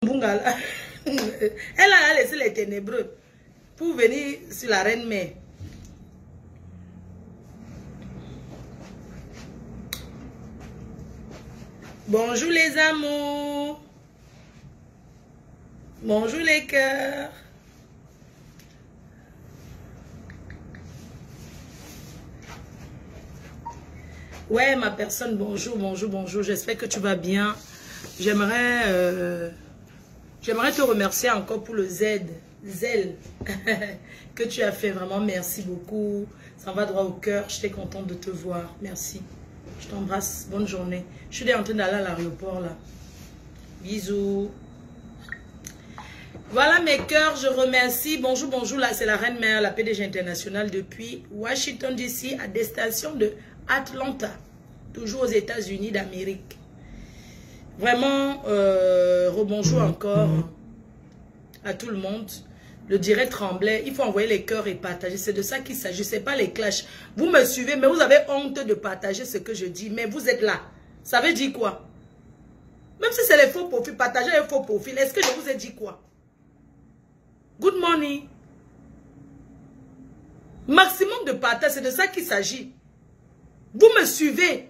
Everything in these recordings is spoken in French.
Bungala. Elle a laissé les ténébreux pour venir sur la reine mère. Bonjour les amours. Bonjour les cœurs. Ouais, ma personne, bonjour, bonjour, bonjour. J'espère que tu vas bien. J'aimerais te remercier encore pour le zèle que tu as fait. Vraiment, merci beaucoup. Ça va droit au cœur. J'étais contente de te voir. Merci. Je t'embrasse. Bonne journée. Je suis en train d'aller à l'aéroport là. Bisous. Voilà mes cœurs, je remercie. Bonjour, bonjour. Là, c'est la reine mère, la PDG internationale depuis Washington DC à destination de Atlanta, toujours aux États-Unis d'Amérique. Vraiment, rebonjour encore à tout le monde. Le direct tremblait. Il faut envoyer les cœurs et partager. C'est de ça qu'il s'agit. Ce n'est pas les clashs. Vous me suivez, mais vous avez honte de partager ce que je dis. Mais vous êtes là. Ça veut dire quoi? Même si c'est les faux profils, partagez les faux profils. Est-ce que je vous ai dit quoi? Good morning. Maximum de partage, c'est de ça qu'il s'agit. Vous me suivez.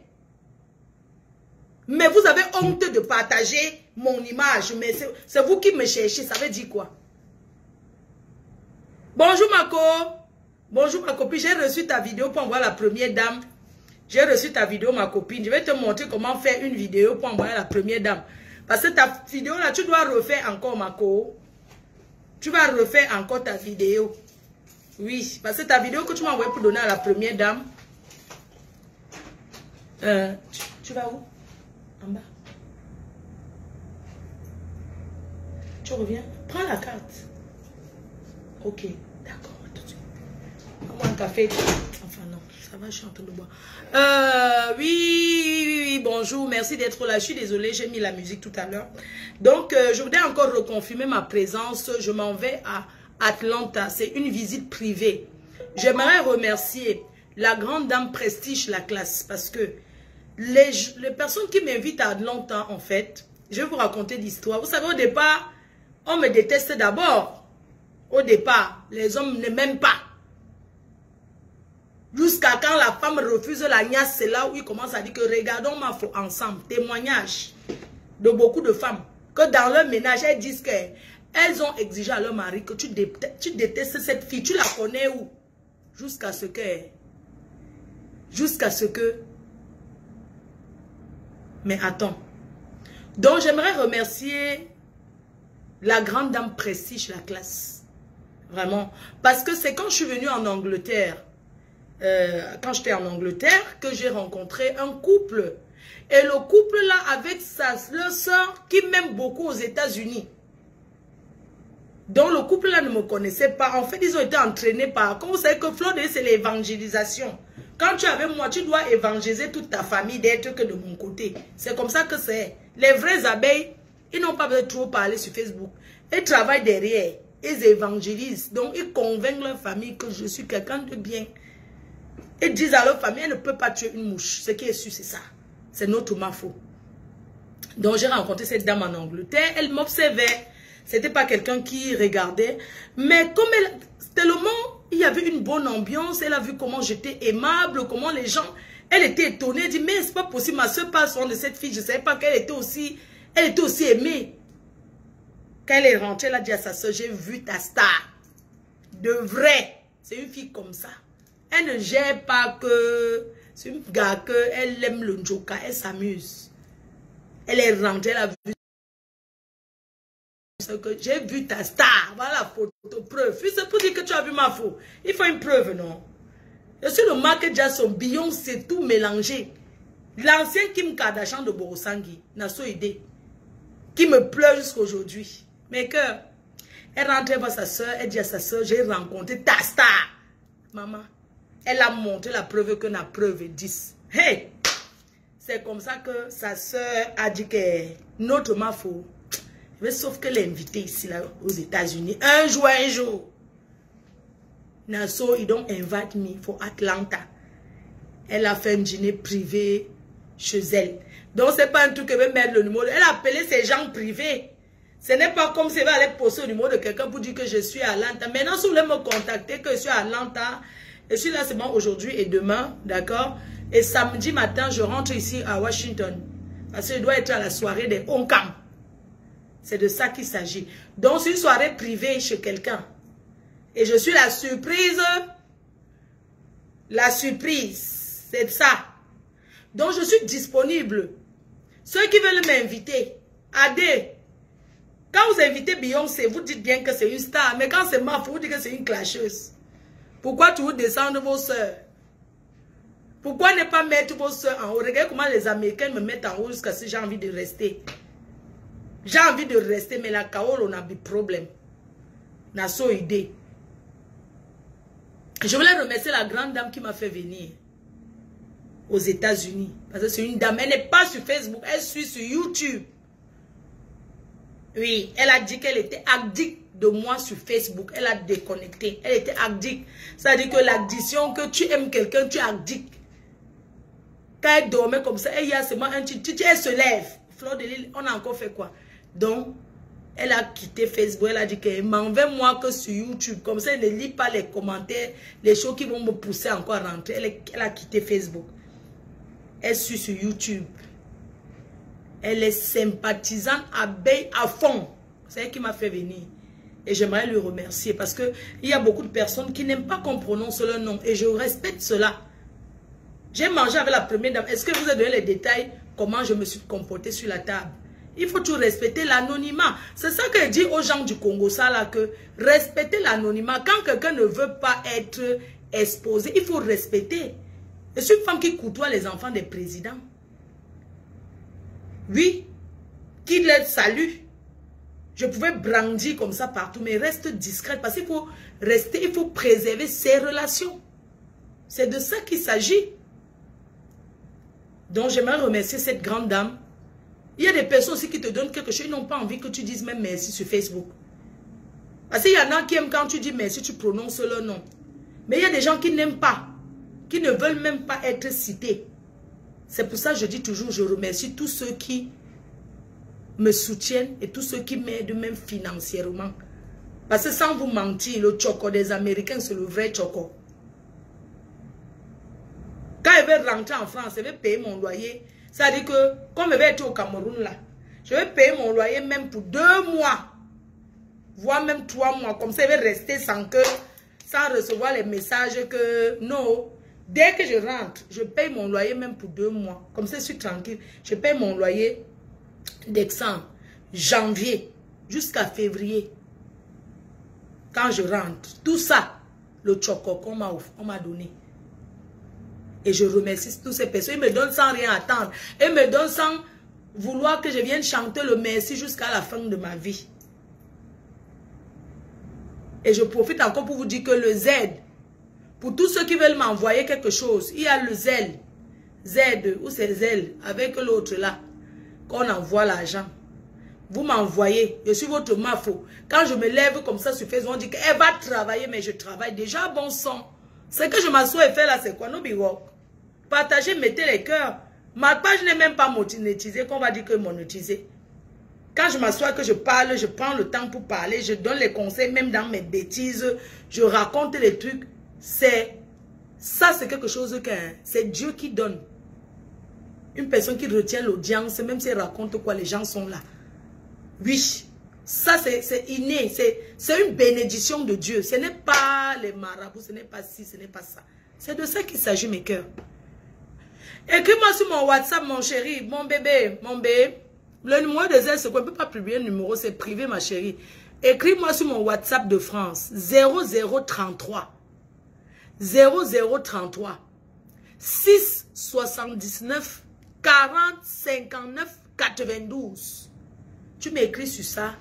Mais vous avez honte de partager mon image. Mais c'est vous qui me cherchez. Ça veut dire quoi? Bonjour Mako. Bonjour ma copine. J'ai reçu ta vidéo pour envoyer à la première dame. J'ai reçu ta vidéo ma copine. Je vais te montrer comment faire une vidéo pour envoyer à la première dame. Parce que ta vidéo là, tu dois refaire encore Mako. Tu vas refaire encore ta vidéo. Oui, parce que ta vidéo que tu m'as envoyée pour donner à la première dame. Tu vas où? En bas. Tu reviens? Prends la carte. Ok, d'accord. Prends-moi un café. Enfin non, ça va, je suis en train de boire. Oui, bonjour, merci d'être là. Je suis désolée, j'ai mis la musique tout à l'heure. Donc, je voudrais encore reconfirmer ma présence. Je m'en vais à Atlanta. C'est une visite privée. J'aimerais remercier la grande dame Prestige La Classe parce que les personnes qui m'invitent à Atlanta, en fait, je vais vous raconter l'histoire. Vous savez, au départ, on me déteste d'abord. Au départ, les hommes ne m'aiment pas. Jusqu'à quand la femme refuse la niasse, c'est là où ils commencent à dire que regardons ma foi ensemble. Témoignage de beaucoup de femmes. Que dans leur ménage, elles disent qu'elles ont exigé à leur mari que tu détestes cette fille. Tu la connais où? Jusqu'à ce que... Mais attends. Donc j'aimerais remercier la grande dame Prestige La Classe. Vraiment. Parce que c'est quand je suis venue en Angleterre, quand j'étais en Angleterre, que j'ai rencontré un couple. Et le couple là, avec leur soeur, qui m'aime beaucoup aux États-Unis. Donc le couple là ne me connaissait pas. En fait, ils ont été entraînés par... Comme vous savez que Flo, c'est l'évangélisation. Quand tu es avec moi, tu dois évangéliser toute ta famille d'être que de mon côté. C'est comme ça que c'est. Les vraies abeilles, ils n'ont pas besoin de trop parler sur Facebook. Ils travaillent derrière. Ils évangélisent. Donc, ils convainquent leur famille que je suis quelqu'un de bien. Ils disent à leur famille, elle ne peut pas tuer une mouche. Ce qui est sûr, c'est ça. C'est notre faux. Donc, j'ai rencontré cette dame en Angleterre. Elle m'observait. C'était pas quelqu'un qui regardait. Mais comme elle, tellement, il y avait une bonne ambiance. Elle a vu comment j'étais aimable, comment les gens... Elle était étonnée. Elle dit, mais c'est pas possible. Ma soeur parle souvent de cette fille. Je ne savais pas qu'elle était aussi... Elle était aussi aimée. Quand elle est rentrée, elle a dit à sa soeur, j'ai vu ta star. De vrai. C'est une fille comme ça. Elle ne gère pas que... C'est une gars que elle aime le njoka. Elle s'amuse. Elle est rentrée, elle a vu... J'ai vu ta star. Voilà la photo, preuve. C'est pour dire que tu as vu ma photo. Il faut une preuve, non? Je suis le Michael Jackson, Beyoncé, tout mélangé. L'ancien Kim Kardashian de Borosangui, n'a pas idée. Qui me pleure jusqu'à aujourd'hui. Mais que, elle rentrait voir sa soeur, elle dit à sa soeur, j'ai rencontré ta star. Maman, elle a montré la preuve que la preuve est 10. Hey! C'est comme ça que sa soeur a dit que notre mafo, sauf que l'invité ici là, aux États-Unis, un jour. Naso, ils don't invite me for Atlanta. Elle a fait un dîner privé chez elle. Donc, c'est pas un truc que veut mettre le numéro. Elle a appelé ses gens privés. Ce n'est pas comme si elle va aller poster au numéro de quelqu'un pour dire que je suis à Atlanta. Maintenant, si vous voulez me contacter, que je suis à Atlanta, je suis là seulement aujourd'hui et demain, d'accord? Et samedi matin, je rentre ici à Washington. Parce que je dois être à la soirée des Oncam. C'est de ça qu'il s'agit. Donc, c'est une soirée privée chez quelqu'un. Et je suis la surprise. La surprise. C'est ça. Donc, je suis disponible. Ceux qui veulent m'inviter, adé. Quand vous invitez Beyoncé, vous dites bien que c'est une star. Mais quand c'est Maf, vous dites que c'est une clasheuse. Pourquoi tu vous descendre vos soeurs? Pourquoi ne pas mettre vos soeurs en haut? Regardez comment les Américains me mettent en haut jusqu'à ce que j'ai envie de rester. J'ai envie de rester, mais la Kaolo, on a des problèmes. N'a so idée. Je voulais remercier la grande dame qui m'a fait venir aux États-Unis. Parce que c'est une dame, elle n'est pas sur Facebook, elle suit sur YouTube. Oui, elle a dit qu'elle était addicte de moi sur Facebook. Elle a déconnecté. Elle était addicte. Ça veut dire que l'addiction, que tu aimes quelqu'un, tu es addicte. Quand elle dormait comme ça, il y a seulement un petit, elle se lève. Fleur de Lille, on a encore fait quoi? Donc, elle a quitté Facebook. Elle a dit qu'elle m'en veut moi que sur YouTube. Comme ça, elle ne lit pas les commentaires, les choses qui vont me pousser encore à rentrer. Elle a quitté Facebook. Elle suit sur YouTube. Elle est sympathisante à fond. C'est elle qui m'a fait venir. Et j'aimerais lui remercier parce qu'il y a beaucoup de personnes qui n'aiment pas qu'on prononce leur nom. Et je respecte cela. J'ai mangé avec la première dame. Est-ce que je vous ai donné les détails? Comment je me suis comportée sur la table? Il faut toujours respecter l'anonymat. C'est ça que je dis aux gens du Congo, ça là, que respecter l'anonymat. Quand quelqu'un ne veut pas être exposé, il faut respecter. Je suis une femme qui côtoie les enfants des présidents. Oui, qui les salue. Je pouvais brandir comme ça partout, mais reste discrète parce qu'il faut rester, il faut préserver ses relations. C'est de ça qu'il s'agit. Donc j'aimerais remercier cette grande dame. Il y a des personnes aussi qui te donnent quelque chose, ils n'ont pas envie que tu dises même merci sur Facebook. Parce qu'il y en a qui aiment quand tu dis merci, tu prononces leur nom. Mais il y a des gens qui n'aiment pas, qui ne veulent même pas être cités. C'est pour ça que je dis toujours, je remercie tous ceux qui me soutiennent et tous ceux qui m'aident même financièrement. Parce que sans vous mentir, le choco des Américains, c'est le vrai choco. Quand je vais rentrer en France, je vais payer mon loyer. Ça veut dire que, comme je vais être au Cameroun là, je vais payer mon loyer même pour 2 mois. Voire même 3 mois. Comme ça, je vais rester sans recevoir les messages que, non. Dès que je rentre, je paye mon loyer même pour 2 mois. Comme ça, je suis tranquille. Je paye mon loyer décembre, janvier, jusqu'à février. Quand je rentre, tout ça, le choco qu'on m'a donné. Et je remercie toutes ces personnes. Ils me donnent sans rien attendre. Ils me donnent sans vouloir que je vienne chanter le merci jusqu'à la fin de ma vie. Et je profite encore pour vous dire que le Z, pour tous ceux qui veulent m'envoyer quelque chose, il y a le zèle. Z, ou c'est zèle, avec l'autre là, qu'on envoie l'argent. Vous m'envoyez, je suis votre mafo. Quand je me lève comme ça sur Facebook, on dit qu'elle va travailler, mais je travaille déjà, bon sang. Ce que je m'assois et fais là, c'est quoi? No be work. Partagez, mettez les cœurs. Ma page n'est même pas monétisée, qu'on va dire que monétisée. Quand je m'assois, que je parle, je prends le temps pour parler, je donne les conseils, même dans mes bêtises, je raconte les trucs. Ça, c'est quelque chose que c'est Dieu qui donne. Une personne qui retient l'audience, même si elle raconte quoi, les gens sont là. Oui, ça c'est inné, c'est une bénédiction de Dieu. Ce n'est pas les marabouts, ce n'est pas ci, ce n'est pas ça. C'est de ça qu'il s'agit, mes cœurs. Écris-moi sur mon WhatsApp, mon chéri, mon bébé, mon bébé. Le numéro de Z, c'est quoi? Je ne peux pas publier le numéro, c'est privé, ma chérie. Écris-moi sur mon WhatsApp de France, 0033 6 79 40 59 92. Tu m'écris sur ça.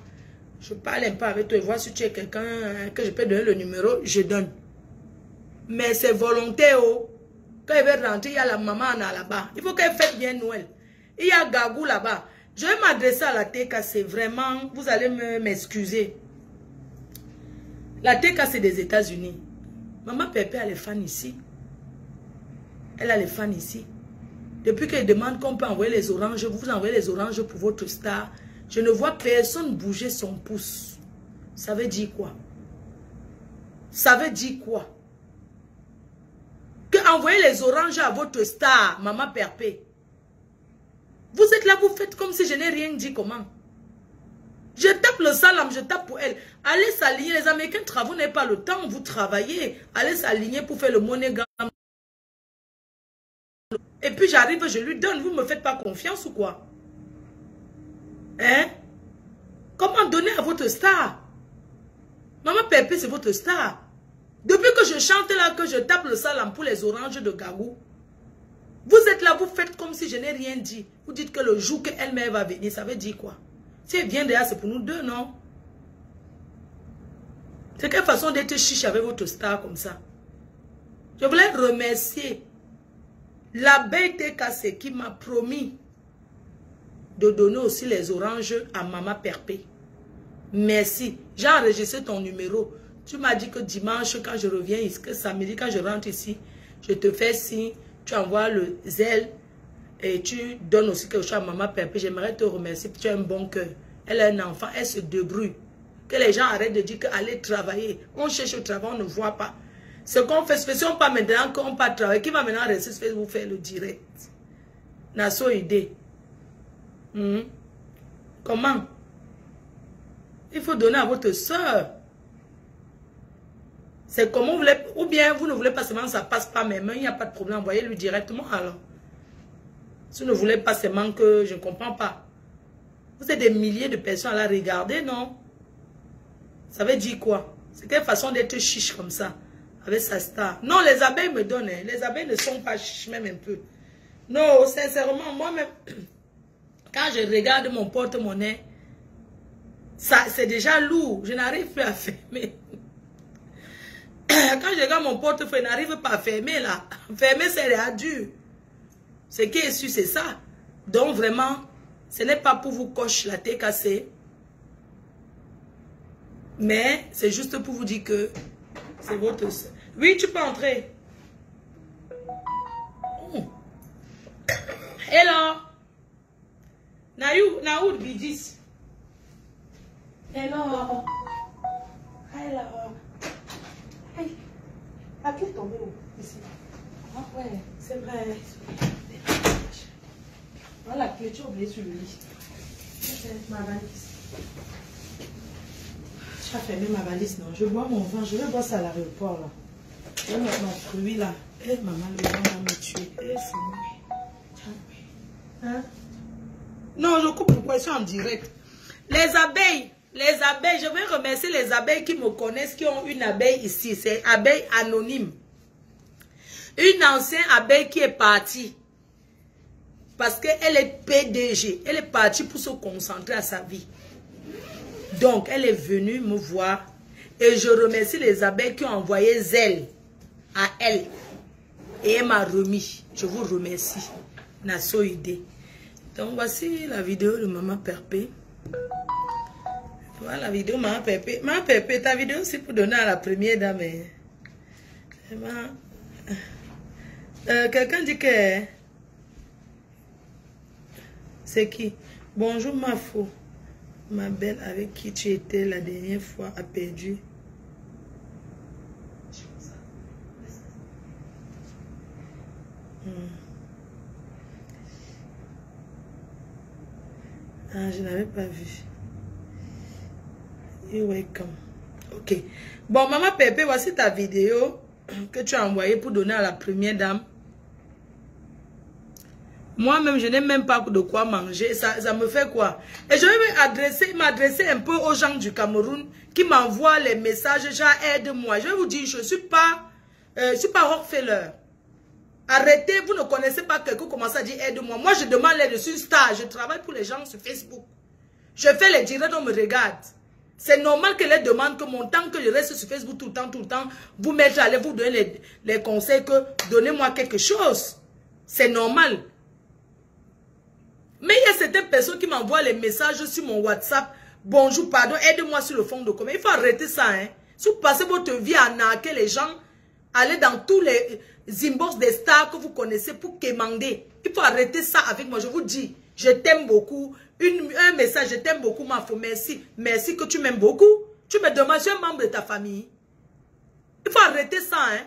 Je parle un peu avec toi et vois si tu es quelqu'un que je peux donner le numéro, je donne. Mais c'est volontaire. Oh. Quand elle veut rentrer, il y a la maman là-bas. Il faut qu'elle fête bien Noël. Il y a Gagou là-bas. Je vais m'adresser à la TK, c'est vraiment... Vous allez m'excuser. La TK, c'est des États-Unis. Maman Pépé a les fans ici. Elle a les fans ici. Depuis qu'elle demande qu'on peut envoyer les oranges, vous envoyez les oranges pour votre star. Je ne vois personne bouger son pouce. Ça veut dire quoi? Ça veut dire quoi? Que envoyer les oranges à votre star, Maman Perpé. Vous êtes là, vous faites comme si je n'ai rien dit, comment? Je tape le salam, je tape pour elle. Allez s'aligner, les Américains travaillent, vous n'avez pas le temps, vous travaillez. Allez s'aligner pour faire le MoneyGram. Et puis j'arrive, je lui donne, vous ne me faites pas confiance ou quoi? Hein? Comment donner à votre star? Maman Pépé, c'est votre star. Depuis que je chante là, que je tape le salam pour les oranges de Gagou, vous êtes là, vous faites comme si je n'ai rien dit. Vous dites que le jour qu'elle-même va venir, ça veut dire quoi? Si elle vient derrière, c'est pour nous deux, non? C'est quelle façon d'être chiche avec votre star comme ça? Je voulais remercier l'abeille TKC qui m'a promis de donner aussi les oranges à Maman Perpé. Merci. J'ai enregistré ton numéro. Tu m'as dit que dimanche, quand je reviens ici, que samedi, quand je rentre ici, je te fais signe, tu envoies le zèle et tu donnes aussi quelque chose à Maman Perpé. J'aimerais te remercier, tu as un bon cœur. Elle a un enfant, elle se débrouille. Que les gens arrêtent de dire qu'aller travailler. On cherche au travail, on ne voit pas. Ce qu'on fait, si on pas maintenant qu'on pas travailler, qui va maintenant rester sur Facebook faire le direct? N'a so idée. Comment? Il faut donner à votre soeur. C'est comment vous voulez, ou bien vous ne voulez pas seulement, ça passe pas mes mains, il n'y a pas de problème, envoyez-lui directement alors. Si vous ne voulez pas seulement que je ne comprends pas. Vous êtes des milliers de personnes à la regarder, non? Ça veut dire quoi? C'est quelle façon d'être chiche comme ça, avec sa star? Non, les abeilles me donnent, hein. Les abeilles ne sont pas chiches, même un peu. Non, sincèrement, moi-même, quand je regarde mon porte-monnaie, c'est déjà lourd, je n'arrive plus à fermer. Quand je regarde mon portefeuille, je n'arrive pas à fermer là. Fermer, c'est déjà dur. Ce qui est sûr, c'est ça. Donc vraiment, ce n'est pas pour vous cocher la TKC. Mais c'est juste pour vous dire que c'est votre... Oui, tu peux entrer. Oh. Hello. Naoud Bidis. Hello. Hello. Hey. À qui est tombé ici? Ah ouais, c'est vrai. Voilà, la clé, tu as oublié sur le lit. Ma valise. Tu as fermé ma valise, non? Je bois mon vin, je vais boire ça à l'aéroport là. Je vais mettre mon fruit là. Eh maman, le vin va me tuer. Eh c'est moi. Hein? Non, je coupe pourquoi je suis en direct. Les abeilles, je vais remercier les abeilles qui me connaissent, qui ont une abeille ici. C'est abeille anonyme. Une ancienne abeille qui est partie. Parce qu'elle est PDG. Elle est partie pour se concentrer à sa vie. Donc, elle est venue me voir. Et je remercie les abeilles qui ont envoyé zèle à elle. Et elle m'a remis. Je vous remercie. Nasso idée. Donc, voici la vidéo de Maman Perpé. Voilà la vidéo Maman Perpé. Maman Perpé, ta vidéo, c'est pour donner à la première dame. Quelqu'un dit que... C'est qui? Bonjour ma faux. Ma belle avec qui tu étais la dernière fois a perdu. Ah, je n'avais pas vu. You're welcome. Ok. Bon, Maman Pépé, voici ta vidéo que tu as envoyée pour donner à la première dame. Moi-même, je n'ai même pas de quoi manger. Ça me fait quoi? Et je vais m'adresser un peu aux gens du Cameroun qui m'envoient les messages, genre aide-moi. Je vais vous dire, je ne suis pas Rockefeller. Arrêtez, vous ne connaissez pas quelqu'un qui commence à dire aide-moi. Moi, je demande l'aide, je suis une star. Je travaille pour les gens sur Facebook. Je fais les directs, on me regarde. C'est normal que les demandent que mon temps que je reste sur Facebook tout le temps, vous mettre à aller vous donner les conseils que donnez-moi quelque chose. C'est normal. Mais il y a certaines personnes qui m'envoient les messages sur mon WhatsApp. Bonjour, pardon, aide-moi sur le fond de commun. Il faut arrêter ça. Hein. Si vous passez votre vie à narquer les gens, aller dans tous les inbox des stars que vous connaissez pour quémander. Il faut arrêter ça avec moi, je vous dis. Je t'aime beaucoup. Un message, je t'aime beaucoup, ma femme. Merci. Merci que tu m'aimes beaucoup. Tu me demandes, je suis un membre de ta famille. Il faut arrêter ça, hein.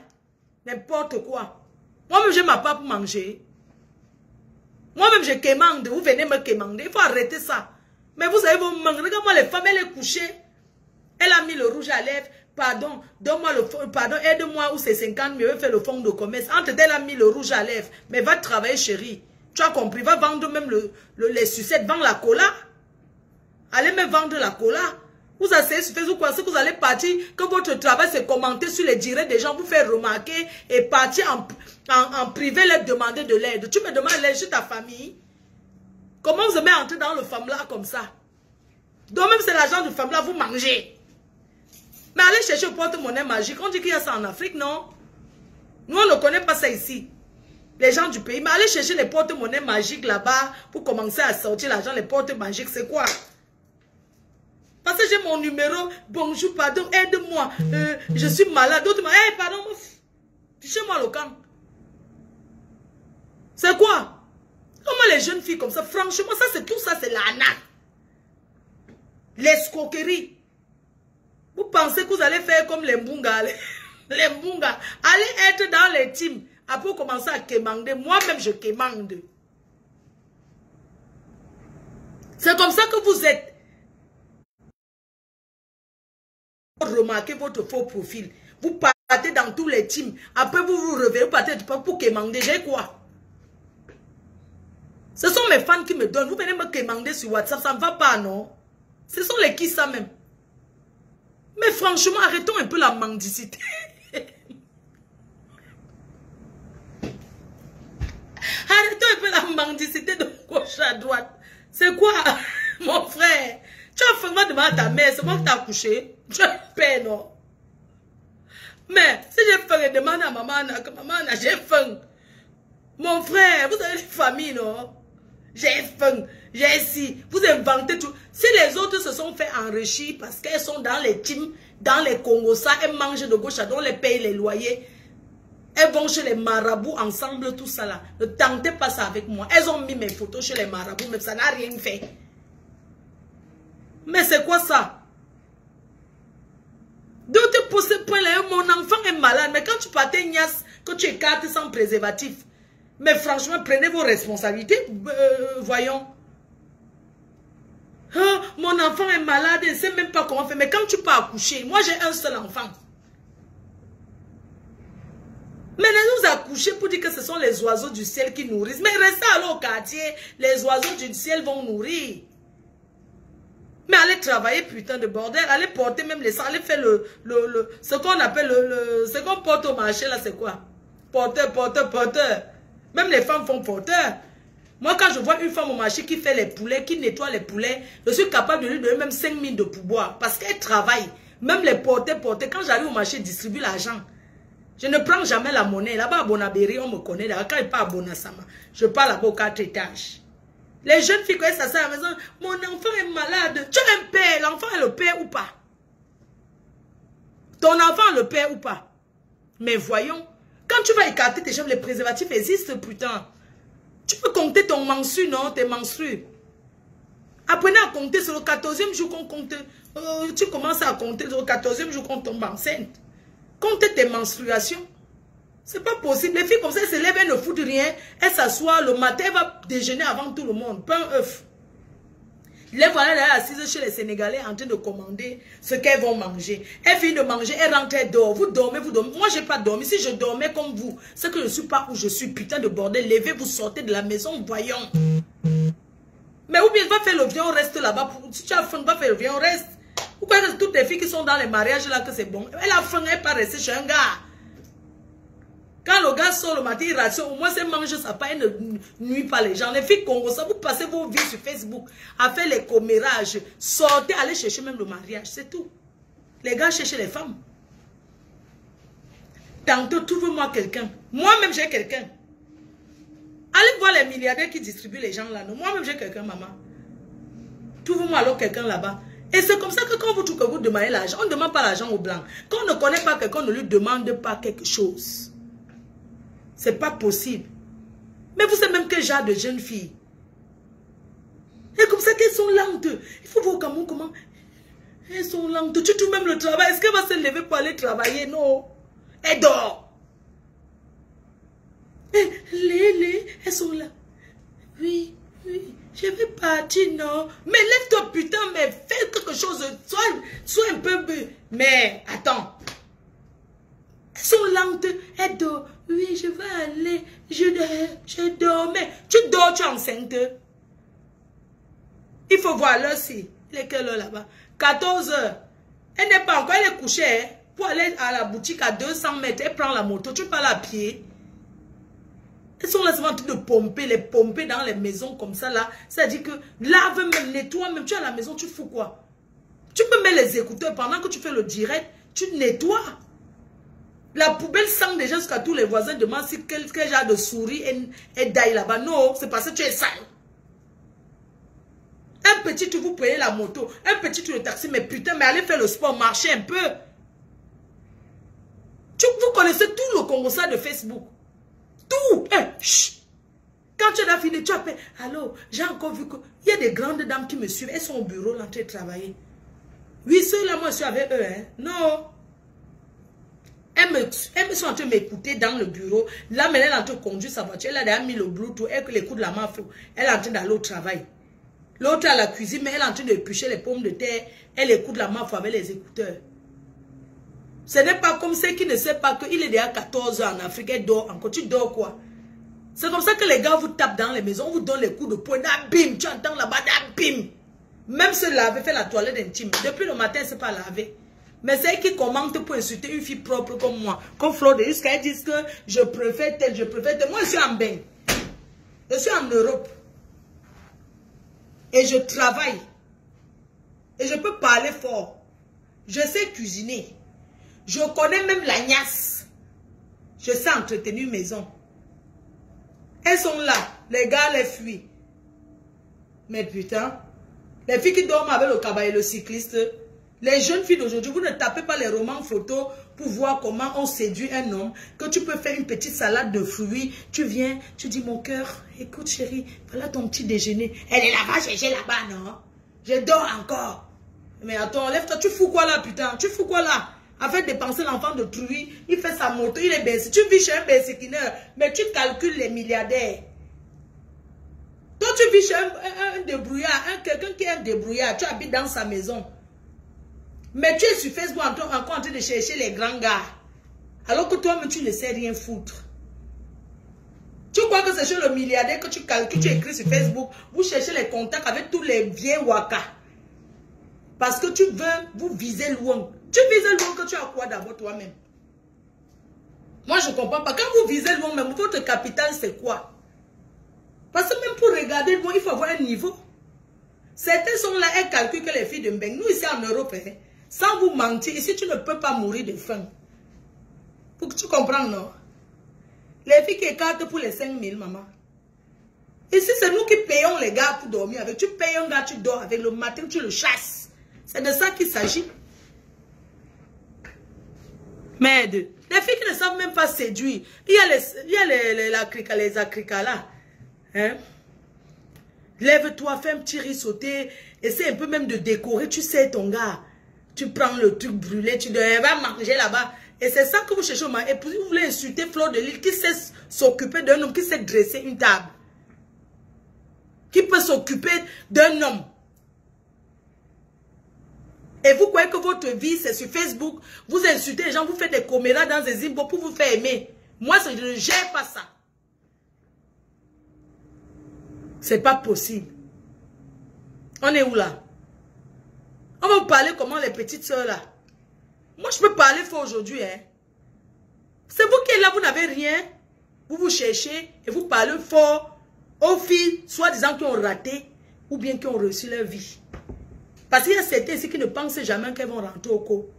N'importe quoi. Moi-même, je m'appelle pour manger. Moi-même, je quémande. Vous venez me quémander. Il faut arrêter ça. Mais vous savez, vous manquez. Regarde-moi, les femmes, elle est couchée. Elle a mis le rouge à lèvres. Pardon, donne-moi le fond. Pardon, aide-moi où c'est 50 000. Elle fait le fonds de commerce. Entre elle a mis le rouge à lèvres. Mais va travailler, chérie. Tu as compris. Va vendre même les sucettes. Vends la cola. Allez me vendre la cola. Vous asseyez sur Facebook, vous pensez que vous allez partir, que votre travail c'est commenter sur les directs des gens, vous faire remarquer et partir en privé leur demander de l'aide. Tu me demandes l'aide sur ta famille. Comment vous aimez entrer dans le femme-là comme ça? Donc même c'est l'argent du femme-là, vous mangez. Mais allez chercher le porte-monnaie magique. On dit qu'il y a ça en Afrique, non? Nous, on ne connaît pas ça ici. Les gens du pays. Mais allez chercher les porte-monnaie magiques là-bas pour commencer à sortir l'argent. Les porte magiques, c'est quoi? Parce que j'ai mon numéro. Bonjour, pardon, aide-moi. Je suis malade. D'autres m'ont dit, hey, pardon, fichez-moi le camp. C'est quoi? Comment les jeunes filles comme ça? Franchement, ça c'est tout ça, c'est l'arnaque. L'escroquerie. Vous pensez que vous allez faire comme les Mbunga? Les Mbunga. Allez être dans les teams. Après, vous commencez à quémander. Moi-même, je quémande. C'est comme ça que vous êtes. Remarquez votre faux profil. Vous partez dans tous les teams. Après, vous vous revenez, vous partez pour quémander. J'ai quoi? Ce sont mes fans qui me donnent. Vous venez me quémander sur WhatsApp. Ça ne va pas, non? Ce sont les qui ça même? Mais franchement, arrêtons un peu la mendicité. Arrêtons un peu la mendicité de gauche à droite. C'est quoi, mon frère? Tu as fait demander à ta mère, c'est moi qui t'ai accouché. Tu as peur, non? Mais si j'ai fait demander à maman, j'ai faim. Mon frère, vous avez une famille, non? J'ai faim, j'ai si. Vous inventez tout. Si les autres se sont fait enrichir parce qu'elles sont dans les teams, dans les Congos, ça, elles mangent de gauche à droite, elles payent les loyers. Elles vont chez les marabouts ensemble, tout ça là. Ne tentez pas ça avec moi. Elles ont mis mes photos chez les marabouts, mais ça n'a rien fait. Mais c'est quoi ça? D'autres pour ce point-là, mon enfant est malade. Mais quand tu partais Nias, que tu écartes sans préservatif, mais franchement, prenez vos responsabilités. Voyons. Oh, mon enfant est malade, il ne sait même pas comment faire. Mais quand tu peux accoucher, moi j'ai un seul enfant. Mais ne nous accoucher pour dire que ce sont les oiseaux du ciel qui nourrissent. Mais restez alors au quartier, les oiseaux du ciel vont nourrir. Mais allez travailler, putain de bordel. Allez porter même les sangs. Allez faire ce qu'on appelle ce qu'on porte au marché là, c'est quoi? Porteur. Même les femmes font porteur. Moi, quand je vois une femme au marché qui fait les poulets, qui nettoie les poulets, je suis capable de lui donner même 5 000 de pourboire. Parce qu'elle travaille. Même les porteurs. Quand j'arrive au marché, je distribue l'argent. Je ne prends jamais la monnaie. Là-bas à Bonabéry, on me connaît. Là, quand il part à Bonasama, je parle là-bas aux 4 étages. Les jeunes filles, quand elles s'assoient à la maison, mon enfant est malade. Tu as un père, l'enfant est le père ou pas? Ton enfant est le père ou pas? Mais voyons, quand tu vas écarter tes jambes, les préservatifs existent, putain. Tu peux compter ton menstru, non? Tes menstrues. Apprenez à compter sur le 14e jour qu'on compte. Tu commences à compter sur le 14e jour qu'on tombe enceinte. Comptez tes menstruations. C'est pas possible. Les filles comme ça, elles se lèvent, elles ne foutent rien. Elles s'assoient le matin, elles vont déjeuner avant tout le monde. Pain, œuf. Les voilà là assises chez les Sénégalais en train de commander ce qu'elles vont manger. Elles finissent de manger, elles rentrent, elles dorment. Vous dormez. Moi, je n'ai pas dormi. Si je dormais comme vous, c'est que je ne suis pas où je suis. Putain de bordel. Levez, vous sortez de la maison, voyons. Mais ou bien va faire le vieux, reste là-bas. Si tu as faim, va faire le vieux, reste. Vous croyez que toutes les filles qui sont dans les mariages là, que c'est bon? Elle a faim, elle n'est pas restée chez un gars. Quand le gars sort le matin, il rationne, au moins c'est mange sa pain, il ne nuit pas les gens. Les filles congolaises, vous passez vos vies sur Facebook à faire les commérages. Sortez, allez chercher même le mariage, c'est tout. Les gars cherchent les femmes. Tantôt, trouve-moi quelqu'un. Moi-même, j'ai quelqu'un. Allez voir les milliardaires qui distribuent les gens là. Moi-même, j'ai quelqu'un, maman. Trouve-moi alors quelqu'un là-bas. Et c'est comme ça que quand vous trouvez que vous demandez l'argent, on ne demande pas l'argent aux blancs. Quand on ne connaît pas quelqu'un, on ne lui demande pas quelque chose. C'est pas possible. Mais vous savez même quel genre de jeune fille? Et comme ça qu'elles sont lentes. Il faut voir au Cameroun comment elles sont lentes. Tu trouves même le travail. Est-ce qu'elle va se lever pour aller travailler? Non. Elle dort. Elles sont là. Oui, oui. Je vais partir, non. Mais lève-toi, putain, mais fais quelque chose. Sois un peu... Mais, attends. Elles sont lentes. Elles dorment. Oui, je vais aller. Je dormais. Tu dors, tu es enceinte. Il faut voir l'heure si. Il est quelle heure là-bas? 14 heures. Elle n'est pas encore, elle est couchée. Hein? Pour aller à la boutique à 200 mètres, elle prend la moto. Tu parles à pied. Elles sont là souvent en train de pomper, les pomper dans les maisons comme ça là. C'est-à-dire que lave même, nettoie même. Tu es à la maison, tu fous quoi? Tu peux mettre les écouteurs pendant que tu fais le direct. Tu nettoies. La poubelle sent déjà jusqu'à tous les voisins demandent si quel genre de souris est d'ail là-bas. Non, c'est parce que tu es sale. Un petit, tu vous payez la moto. Un petit, tu le taxi. Mais putain, mais allez faire le sport, marchez un peu. Vous connaissez tout le Congo-ça de Facebook. Tout. Quand tu as fini, tu appelles. Allô, j'ai encore vu qu'il y a des grandes dames qui me suivent. Elles sont au bureau, là, en train de travailler. Oui, ceux-là, moi, je suis avec eux. Hein. Non. Elles sont en train de m'écouter dans le bureau. Là, mais elle est en train de conduire sa voiture. Elle a déjà mis le Bluetooth. Elle écoute la mafia. Elle est en train d'aller au travail. L'autre à la cuisine, mais elle est en train de éplucher les pommes de terre. Elle écoute la mafia avec les écouteurs. Ce n'est pas comme ceux qui ne savent pas qu'il est déjà 14 h en Afrique. Elle dort encore. Tu dors quoi? C'est comme ça que les gars vous tapent dans les maisons. On vous donne les coups de poing. Bim, tu entends là-bas. Bim. Même se laver, faire la toilette intime. Depuis le matin, c'est pas lavé. Mais c'est qui commente pour insulter une fille propre comme moi. Comme Flo de jusqu'à elle disent que je préfère tel, je préfère tel. Moi, je suis en bain. Je suis en Europe. Et je travaille. Et je peux parler fort. Je sais cuisiner. Je connais même la gnasse. Je sais entretenir une maison. Elles sont là. Les gars les fuient. Mais putain. Les filles qui dorment avec le cabaret et le cycliste. Les jeunes filles d'aujourd'hui, vous ne tapez pas les romans photos pour voir comment on séduit un homme. Que tu peux faire une petite salade de fruits. Tu viens, tu dis mon cœur, écoute chérie, voilà ton petit déjeuner. Elle est là-bas, j'ai là-bas, non? Je dors encore. Mais attends, lève-toi, tu fous quoi là, putain? Tu fous quoi là? Afin de dépenser l'enfant de truie, il fait sa moto, il est baissé. Tu vis chez un berséquineur, mais tu calcules les milliardaires. Toi, tu vis chez un débrouillard, quelqu'un qui est un débrouillard, tu habites dans sa maison. Mais tu es sur Facebook encore en train de chercher les grands gars. Alors que toi-même, tu ne sais rien foutre. Tu crois que c'est chez le milliardaire que tu calcules, tu écris sur Facebook, vous cherchez les contacts avec tous les vieux waka. Parce que tu veux vous viser loin. Tu vises loin que tu as quoi d'abord toi-même? Moi, je ne comprends pas. Quand vous visez loin, même votre capital, c'est quoi? Parce que même pour regarder loin, il faut avoir un niveau. Certains sont là, elles calculent que les filles de Mbeng. Nous, ici en Europe, hein, sans vous mentir, ici, tu ne peux pas mourir de faim. Pour que tu comprennes, non? Les filles qui écartent pour les 5 000, maman. Ici, c'est nous qui payons les gars pour dormir avec. Tu payes un gars, tu dors avec. Le matin, tu le chasses. C'est de ça qu'il s'agit. Merde. Les filles qui ne savent même pas séduire. Il y a les acricas là. Hein? Lève-toi, fais un petit riz sauté. Essaie un peu même de décorer. Tu sais, ton gars. Tu prends le truc brûlé. Tu vas manger là-bas. Et c'est ça que vous cherchez au mari. Et puis vous voulez insulter Fleur de Lys qui sait s'occuper d'un homme, qui sait dresser une table. Qui peut s'occuper d'un homme. Et vous croyez que votre vie, c'est sur Facebook. Vous insultez les gens, vous faites des coméras dans des imbos pour vous faire aimer. Moi, je ne gère pas ça. C'est pas possible. On est où là? On va vous parler comment les petites soeurs là. Moi, je peux parler fort aujourd'hui. Hein. C'est vous qui êtes là, vous n'avez rien. Vous vous cherchez et vous parlez fort aux filles, soi-disant qui ont raté ou bien qui ont reçu leur vie. Parce qu'il y a certains ici qui ne pensent jamais qu'elles vont rentrer au co.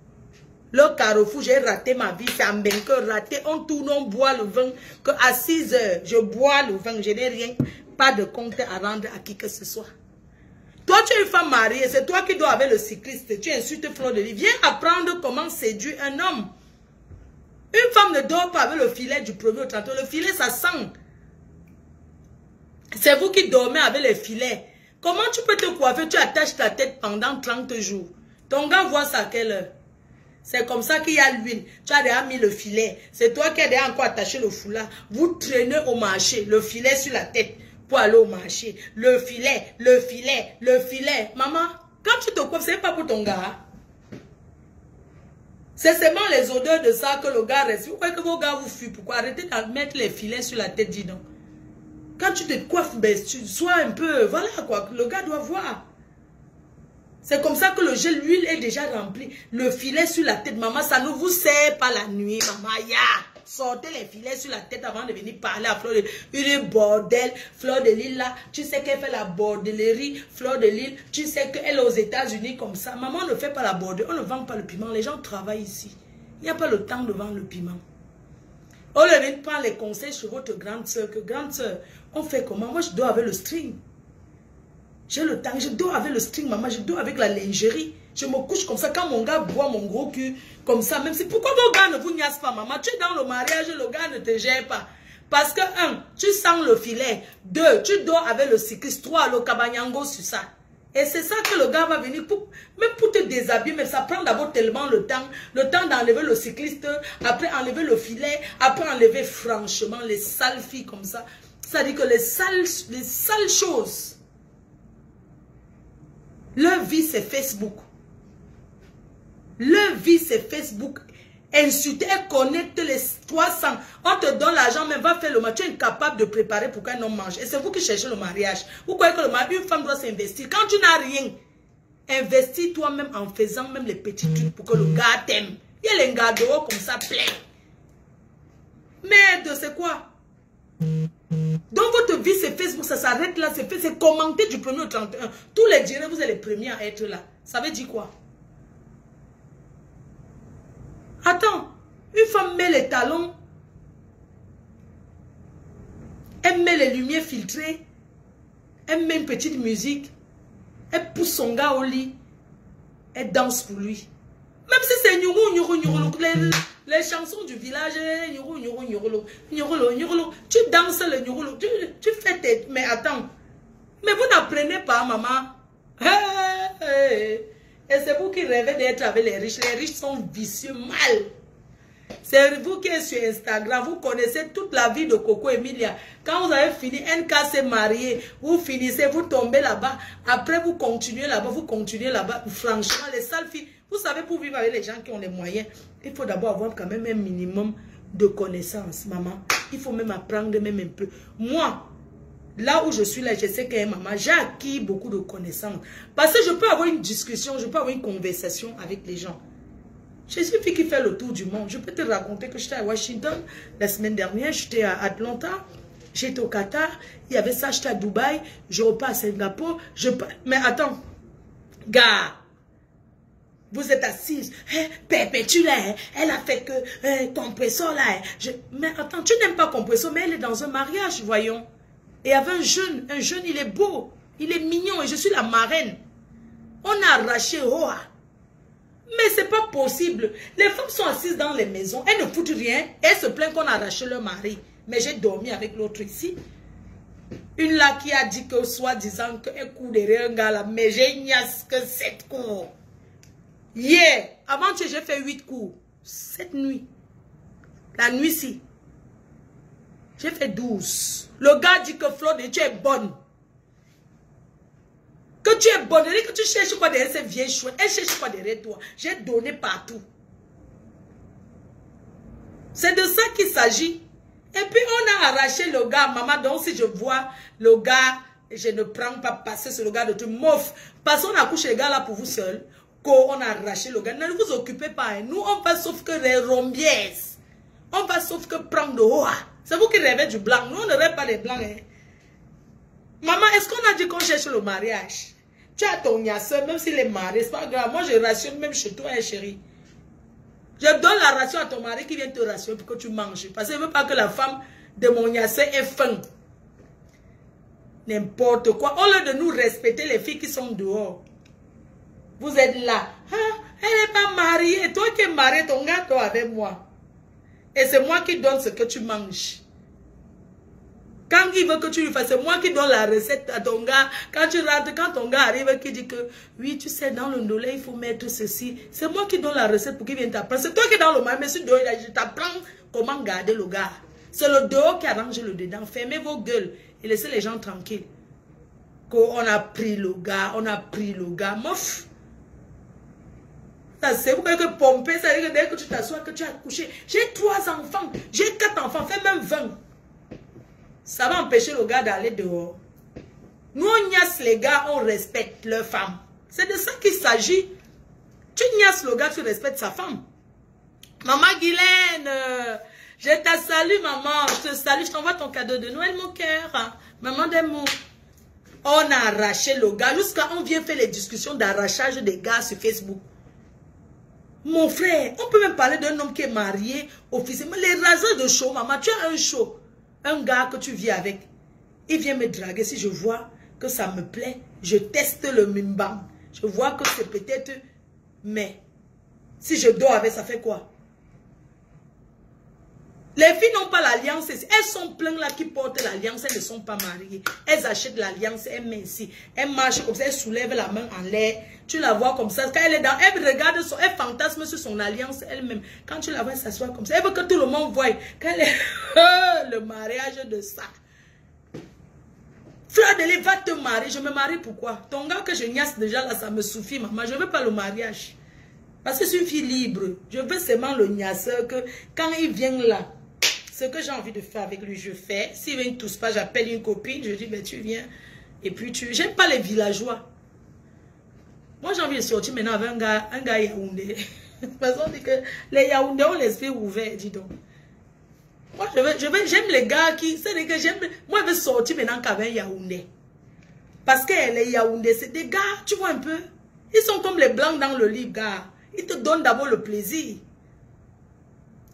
Le carrefour, j'ai raté ma vie, c'est un bain que raté. On tourne, on boit le vin. Que à 6 heures, je bois le vin, je n'ai rien, pas de compte à rendre à qui que ce soit. Toi, tu es une femme mariée, c'est toi qui dois avec le cycliste. Tu insultes Fleur de Lys. Viens apprendre comment séduire un homme. Une femme ne dort pas avec le filet du premier au 30. Le filet, ça sent. C'est vous qui dormez avec les filets. Comment tu peux te coiffer? Tu attaches ta tête pendant 30 jours. Ton gars voit ça à quelle heure? C'est comme ça qu'il y a l'huile. Tu as déjà mis le filet. C'est toi qui as déjà encore attaché le foulard. Vous traînez au marché, le filet sur la tête pour aller au marché. Le filet, le filet, le filet. Maman, quand tu te coiffes, ce n'est pas pour ton gars. C'est seulement les odeurs de ça que le gars reste. Vous croyez que vos gars vous fuient? Pourquoi? Arrêtez de mettre les filets sur la tête, dis donc. Quand tu te coiffes, ben, tu sois un peu... Voilà quoi, le gars doit voir. C'est comme ça que le gel, l'huile est déjà remplie. Le filet sur la tête, maman, ça ne vous sert pas la nuit, maman. Sortez les filets sur la tête avant de venir parler à Fleur de Lille. Une bordel, Fleur de Lille là. Tu sais qu'elle fait la bordellerie, Fleur de Lille. Tu sais qu'elle est aux États-Unis comme ça. Maman ne fait pas la bordellerie. On ne vend pas le piment. Les gens travaillent ici. Il n'y a pas le temps de vendre le piment. On ne vient pas les conseils sur votre grande soeur. Que grande soeur, on fait comment? Moi, je dors avec le string. J'ai le temps. Je dors avec le string, maman. Je dors avec la lingerie. Je me couche comme ça. Quand mon gars boit mon gros cul, comme ça, même si... Pourquoi vos gars ne vous niassent pas, maman? Tu es dans le mariage, le gars ne te gère pas. Parce que, 1, tu sens le filet. 2, tu dors avec le cycliste. 3, le cabanyango sur ça. Et c'est ça que le gars va venir, même pour te déshabiller, mais ça prend d'abord tellement le temps d'enlever le cycliste, après enlever le filet, après enlever franchement les sales filles comme ça. C'est-à-dire que les sales choses, leur vie c'est Facebook. Leur vie c'est Facebook. Insulter, connecte les 300. On te donne l'argent, mais va faire le mariage. Tu es incapable de préparer pour qu'un homme mange. Et c'est vous qui cherchez le mariage. Vous croyez que une femme doit s'investir. Quand tu n'as rien, investis toi-même en faisant même les petits trucs pour que le gars t'aime. Il y a les gars dehors comme ça, plein. Merde, c'est quoi? Donc votre vie c'est Facebook, ça s'arrête là, c'est commenter du 1er au 31. Tous les dirais, vous êtes les premiers à être là. Ça veut dire quoi? Attends, une femme met les talons, elle met les lumières filtrées, elle met une petite musique, elle pousse son gars au lit, elle danse pour lui. Même si c'est les chansons du village, tu danses le nyurulu, tu fais tes... Mais attends, mais vous n'apprenez pas, maman. Et c'est vous qui rêvez d'être avec les riches. Les riches sont vicieux, mal. C'est vous qui êtes sur Instagram, vous connaissez toute la vie de Coco Emilia. Quand vous avez fini, NK s'est marié, vous finissez, vous tombez là-bas. Après, vous continuez là-bas, vous continuez là-bas. Franchement, les sales filles, vous savez, pour vivre avec les gens qui ont les moyens, il faut d'abord avoir quand même un minimum de connaissances, maman. Il faut même apprendre même un peu. Moi, là où je suis là, je sais que maman, j'ai acquis beaucoup de connaissances. Parce que je peux avoir une discussion, je peux avoir une conversation avec les gens. Je suis une fille qui fait le tour du monde. Je peux te raconter que j'étais à Washington la semaine dernière, j'étais à Atlanta, j'étais au Qatar, il y avait ça, j'étais à Dubaï, je repars à Singapour. Mais attends, gars, vous êtes assise, Perpétue là, elle a fait que compresseur là. Mais attends, tu n'aimes pas compresseur, mais elle est dans un mariage, voyons. Et il y avait un jeune, il est beau, il est mignon et je suis la marraine. On a arraché Hoa. Mais c'est pas possible. Les femmes sont assises dans les maisons, elles ne foutent rien, elles se plaignent qu'on a arraché leur mari. Mais j'ai dormi avec l'autre ici. Une là qui a dit que soi-disant qu'elle court derrière un gars là, mais j'ai ignace que 7 coups. Hier, avant que j'ai fait 8 coups, cette nuit, la nuit-ci, j'ai fait 12. Le gars dit que Flo, tu es bonne. Que tu es bonne, que tu cherches quoi derrière ces vieilles chouettes. Elle cherche quoi derrière toi. J'ai donné partout. C'est de ça qu'il s'agit. Et puis on a arraché le gars, maman. Donc si je vois le gars, je ne prends pas passer sur le gars de tout. Mof. Parce qu'on a couché le gars là pour vous seul. On a arraché le gars. Ne vous occupez pas. Hein. Nous, on va sauf que les rombiès. On va sauf que prendre de haut. C'est vous qui rêvez du blanc. Nous, on ne rêve pas des blancs. Hein. Maman, est-ce qu'on a dit qu'on cherche le mariage? Tu as ton soeur, même s'il est marié, c'est pas grave. Moi, je rationne même chez toi, hein, chérie. Je donne la ration à ton mari qui vient te rationner pour que tu manges. Parce que je ne veux pas que la femme de mon soeur ait faim. N'importe quoi. Au lieu de nous respecter les filles qui sont dehors. Vous êtes là. Ah, elle n'est pas mariée. Toi qui es marié, ton gars, toi avec moi. Et c'est moi qui donne ce que tu manges. Quand il veut que tu lui fasses, c'est moi qui donne la recette à ton gars. Quand tu rentres, quand ton gars arrive qui dit que, oui, tu sais, dans le ndolé, il faut mettre ceci. C'est moi qui donne la recette pour qu'il vienne t'apprendre. C'est toi qui es dans le mal, mais je t'apprends comment garder le gars. C'est le dehors qui arrange le dedans. Fermez vos gueules et laissez les gens tranquilles. Qu'on a pris le gars, mof. Ça c'est pourquoi que pomper, ça veut dire que dès que tu t'assois, que tu as couché. J'ai 3 enfants, j'ai 4 enfants, fais même 20. Ça va empêcher le gars d'aller dehors. Nous, on niasse les gars, on respecte leurs femmes. C'est de ça qu'il s'agit. Tu niasses le gars, tu respectes sa femme. Maman Guylaine, je te salue, maman. Je te salue, je t'envoie ton cadeau de Noël, mon cœur. Maman d'amour. On a arraché le gars. Jusqu'à on vient faire les discussions d'arrachage des gars sur Facebook. Mon frère, on peut même parler d'un homme qui est marié officiellement. Les raseurs de show, maman, tu as un show. Un gars que tu vis avec, il vient me draguer. Si je vois que ça me plaît, je teste le mimbam. Je vois que c'est peut-être... Mais, si je dors avec, ça fait quoi? Les filles n'ont pas l'alliance. Elles sont pleines là qui portent l'alliance. Elles ne sont pas mariées. Elles achètent l'alliance. Elles mettent ici. Elles marchent comme ça. Elles soulèvent la main en l'air. Tu la vois comme ça. Quand elle est dans... Elle regarde, elle fantasme sur son alliance elle-même. Quand tu la vois s'asseoir comme ça. Elle veut que tout le monde voie. Quand elle est... le mariage de ça. Fleur de lait, va te marier. Je me marie pourquoi? Ton gars que je niasse déjà là, ça me suffit, maman. Je ne veux pas le mariage. Parce que c'est une fille libre. Je veux seulement le niasseur que quand il vient là, ce que j'ai envie de faire avec lui, je fais. S'il vient tous pas, j'appelle une copine, je dis, ben tu viens. Et puis tu... J'aime pas les villageois. Moi, j'ai envie de sortir maintenant avec un gars Yaoundé. Parce qu'on dit que les Yaoundés ont l'esprit ouvert, dis donc. Moi, j'aime les gars qui... C'est que j'aime... Moi, je veux sortir maintenant qu'avec un Yaoundé. Parce que les Yaoundés, c'est des gars, tu vois un peu. Ils sont comme les blancs dans le livre, gars. Ils te donnent d'abord le plaisir.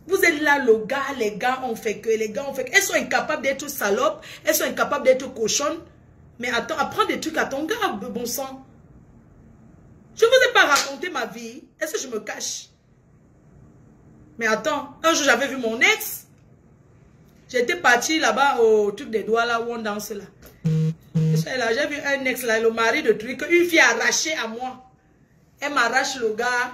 Vous êtes là, le gars, les gars ont fait que, les gars ont fait que. Elles sont incapables d'être salopes, elles sont incapables d'être cochonnes. Mais attends, apprends des trucs à ton gars, bon sang. Je ne vous ai pas raconté ma vie. Est-ce que je me cache? Mais attends, un jour j'avais vu mon ex. J'étais partie là-bas au truc des doigts là où on danse là. J'ai vu un ex là, le mari de truc, une fille arrachée à moi. Elle m'arrache le gars.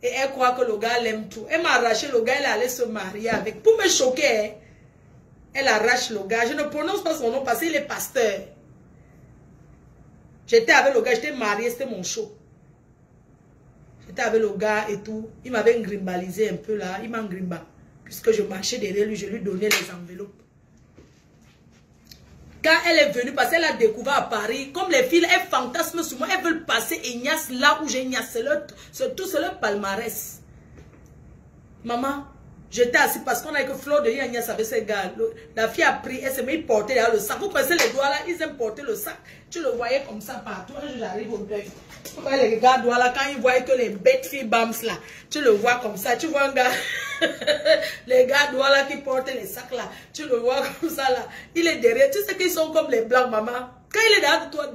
Et elle croit que le gars l'aime tout. Elle m'a arraché le gars, elle allait se marier avec. Pour me choquer, elle arrache le gars. Je ne prononce pas son nom parce qu'il est pasteur. J'étais avec le gars, j'étais mariée, c'était mon show. J'étais avec le gars et tout. Il m'avait grimbalisé un peu là. Il m'a grimba. Puisque je marchais derrière lui, je lui donnais les enveloppes. Quand elle est venue, parce qu'elle a découvert à Paris, comme les filles, elles fantasment sur moi, elles veulent passer et niasse là où j'ai niasse. C'est leur palmarès. Maman, j'étais assise parce qu'on a que Fleur de niasse avec ces gars. La fille a pris, elle s'est mise à porter le sac. Vous pensez les doigts là, ils aiment porter le sac. Tu le voyais comme ça partout. J'arrive au deuil. Vous voyez les gars doigts là, quand ils voient que les bêtes filles bams là, tu le vois comme ça. Tu vois un gars, les gars doigts là qui portent les sacs là, tu le vois comme ça là. Il est derrière. Tu sais qu'ils sont comme les blancs, maman. Quand il est derrière toi,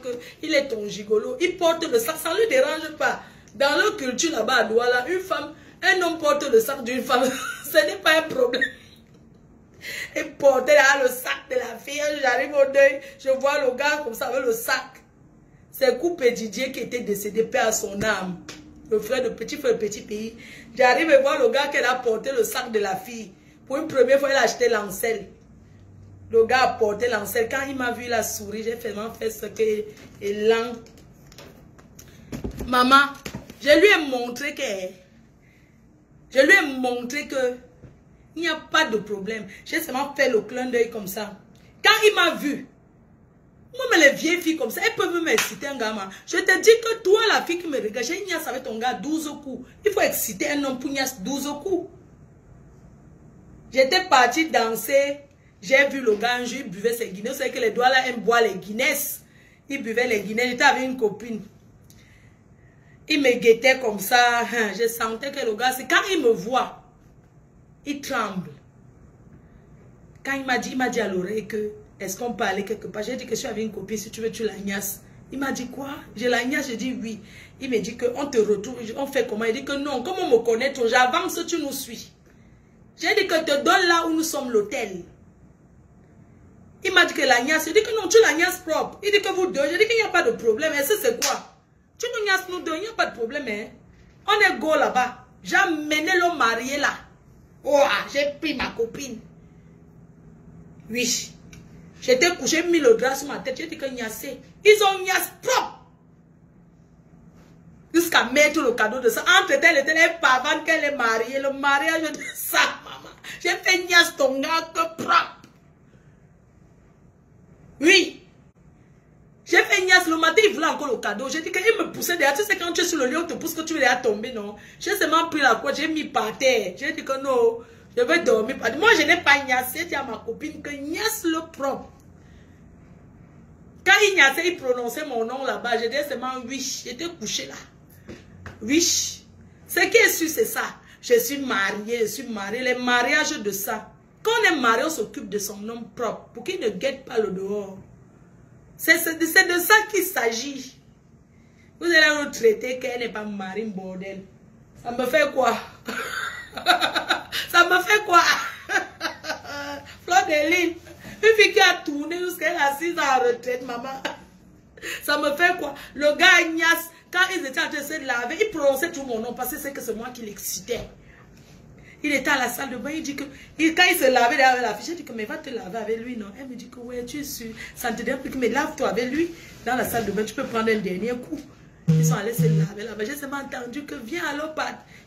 que il est ton gigolo, il porte le sac, ça ne lui dérange pas. Dans leur culture là-bas à Douala, une femme, un homme porte le sac d'une femme, ce n'est pas un problème. Et porter là le sac de la fille, j'arrive au deuil, je vois le gars comme ça avec le sac. C'est Coupé Didier qui était décédé, paix à son âme. Le frère de petit pays. J'arrive et voir le gars qui a porté le sac de la fille. Pour une première fois, il a acheté l'ancelle. Le gars a porté l'ancelle. Quand il m'a vu la souris, j'ai vraiment fait ce que est lent. Maman, je lui ai montré que il n'y a pas de problème. J'ai seulement fait le clin d'œil comme ça. Quand il m'a vu, moi, mais les vieilles filles comme ça, elles peuvent m'exciter un gamin. Je te dis que toi, la fille qui me regarde, j'ai niasse avec ton gars 12 coups. Il faut exciter un homme pour niasse 12 coups. J'étais partie danser. J'ai vu le gars un jour, il buvait ses Guinness. Vous savez que les doigts là aiment boire les Guinness. Il buvait les Guinness. J'étais avec une copine. Il me guettait comme ça. Je sentais que le gars, c'est quand il me voit, il tremble. Quand il m'a dit à l'oreille que est-ce qu'on peut aller quelque part? J'ai dit que je suis avec une copine, si tu veux, tu la niasses. Il m'a dit quoi? Je la niasse, je dis oui. Il me dit qu'on te retrouve, on fait comment? Il dit que non, comme on me connaît, j'avance, tu nous suis. J'ai dit que te donne là où nous sommes l'hôtel. Il m'a dit que la niasse, je dis que non, tu la niasse propre. Il dit que vous deux, je dis qu'il n'y a pas de problème. Et ça, c'est quoi? Tu nous niasses nous deux, il n'y a pas de problème. Hein? On est go là-bas. J'ai amené le marié là. Oh, j'ai pris ma copine. Oui. J'étais couché, j'ai mis le drap sur ma tête. J'ai dit que niassé. Ils ont niasse propre. Jusqu'à mettre le cadeau de ça. Entre-temps, elle était pavane qu'elle est mariée. Le mariage de ça, maman. J'ai fait niasse ton gars que propre. Oui. J'ai fait niasse le matin, il voulait encore le cadeau. J'ai dit qu'il me poussait derrière. Tu sais, quand tu es sur le lit, on te pousse que tu veux déjà tomber, non? J'ai seulement pris la couette, j'ai mis par terre. J'ai dit que non, je vais dormir. Moi, je n'ai pas niassé. J'ai dit à ma copine que niasse le propre. Quand il niassait, il prononçait mon nom là-bas. J'ai dit seulement oui. J'étais couché là. Oui. Ce qui est sûr, c'est ça. Je suis mariée, je suis mariée. Les mariages de ça. Quand on est marié, on s'occupe de son homme propre. Pour qu'il ne guette pas le dehors. C'est de ça qu'il s'agit. Vous allez nous traiter qu'elle n'est pas mariée, bordel. Ça me fait quoi? Ça me fait quoi? Fleur de Lille. Une fille qui a tourné jusqu'à elle assise en retraite, maman. Ça me fait quoi? Le gars Ignace, quand ils étaient en train de se laver, il prononçait tout mon nom parce que c'est que c'est moi qui l'excitais. Il était à la salle de bain, il dit que, quand il se lavait avec la fille, j'ai dit que, mais va te laver avec lui, non? Elle me dit que, ouais, tu es sûr. Ça ne te dit plus que, mais lave-toi avec lui dans la salle de bain, tu peux prendre un dernier coup. Ils sont allés se laver là-bas. J'ai seulement entendu que, viens alors,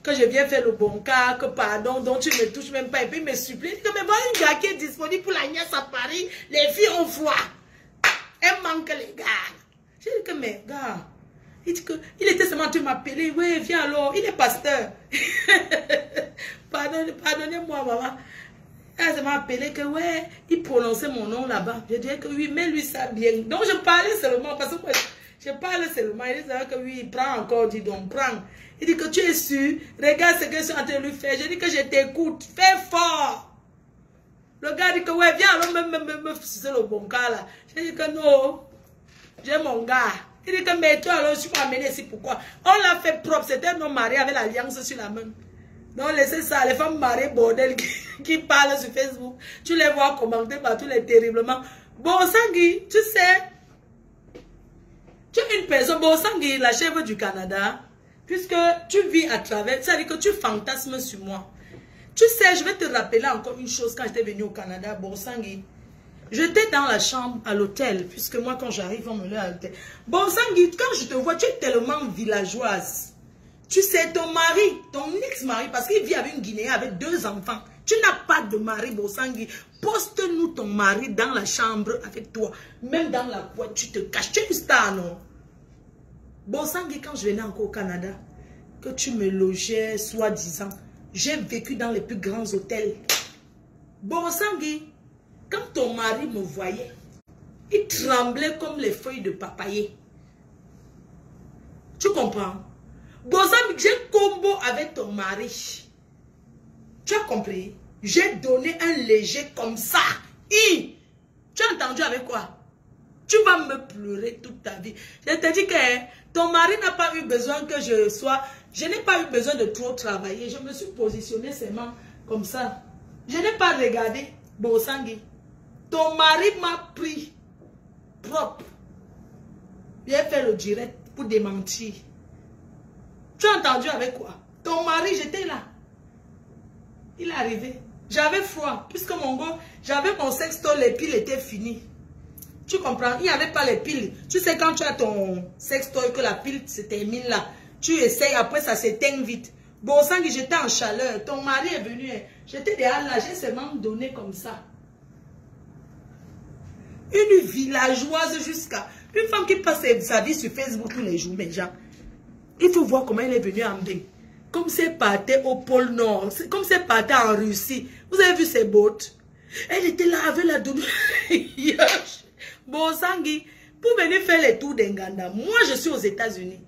que je viens faire le bon cas, que pardon, donc tu me touches même pas, et puis il me supplie. Il dit que, mais voilà une gars qui est disponible pour la nièce à Paris, les filles ont froid. Elles manquent les gars. J'ai dit que, mais gars, il dit que, il était seulement en train de m'appeler, ouais, viens alors, il est pasteur. Pardonnez-moi, maman. Elle m'a appelé que, ouais, il prononçait mon nom là-bas. Je disais que oui, mais lui, ça bien. Donc, je parlais seulement, parce que moi, je parle seulement. Il disait que oui, il prend encore, dis donc, prends. Il dit que tu es sûr, regarde ce que je suis en train de lui faire. Je dis que je t'écoute, fais fort. Le gars dit que, ouais, viens, alors me c'est le bon cas là. Je dis que non, j'ai mon gars. Il dit que, mais toi, alors, je suis amené ici, pourquoi? On l'a fait propre, c'était un homme marié avec l'alliance sur la main. Non, laissez ça, les femmes mariées, bordel, qui parlent sur Facebook. Tu les vois commenter partout, les terriblement. Bon, Sangui, tu sais, tu es une personne, bon, Sangui, la chèvre du Canada, puisque tu vis à travers, c'est-à-dire que tu fantasmes sur moi. Tu sais, je vais te rappeler encore une chose quand j'étais venue au Canada, bon, Sangui. J'étais dans la chambre à l'hôtel, puisque moi, quand j'arrive, on me l'a à l'hôtel. Bon, Sangui, quand je te vois, tu es tellement villageoise. Tu sais, ton mari, ton ex-mari, parce qu'il vit avec une Guinéenne avec 2 enfants. Tu n'as pas de mari, Bosangui. Poste-nous ton mari dans la chambre avec toi. Même dans la couette, tu te caches. Tu es une star, non? Bosangui, quand je venais encore au Canada, que tu me logeais, soi-disant, j'ai vécu dans les plus grands hôtels. Bosangui, quand ton mari me voyait, il tremblait comme les feuilles de papayer. Tu comprends? Bosangui, j'ai combo avec ton mari. Tu as compris? J'ai donné un léger comme ça. Tu as entendu avec quoi? Tu vas me pleurer toute ta vie. Je te dis que ton mari n'a pas eu besoin que je sois... Je n'ai pas eu besoin de trop travailler. Je me suis positionnée seulement comme ça. Je n'ai pas regardé. Bosangui, ton mari m'a pris propre. J'ai fait le direct pour démentir. Tu as entendu avec quoi? Ton mari, j'étais là. Il est arrivé. J'avais froid. Puisque mon gars, j'avais mon sextoy, les piles étaient finies. Tu comprends? Il n'y avait pas les piles. Tu sais, quand tu as ton sextoy, que la pile se termine là, tu essayes, après ça s'éteint vite. Bon, sang que j'étais en chaleur. Ton mari est venu. J'étais derrière là, j'ai seulement donné comme ça. Une villageoise jusqu'à... Une femme qui passe sa vie sur Facebook tous les jours, mes gens. Il faut voir comment elle est venue en bain. Comme si elle partait au pôle Nord. Comme si elle partait en Russie. Vous avez vu ses bottes? Elle était là avec la douleur. Bon, Sangui, pour venir faire les tours d'Enganda, moi je suis aux États-Unis.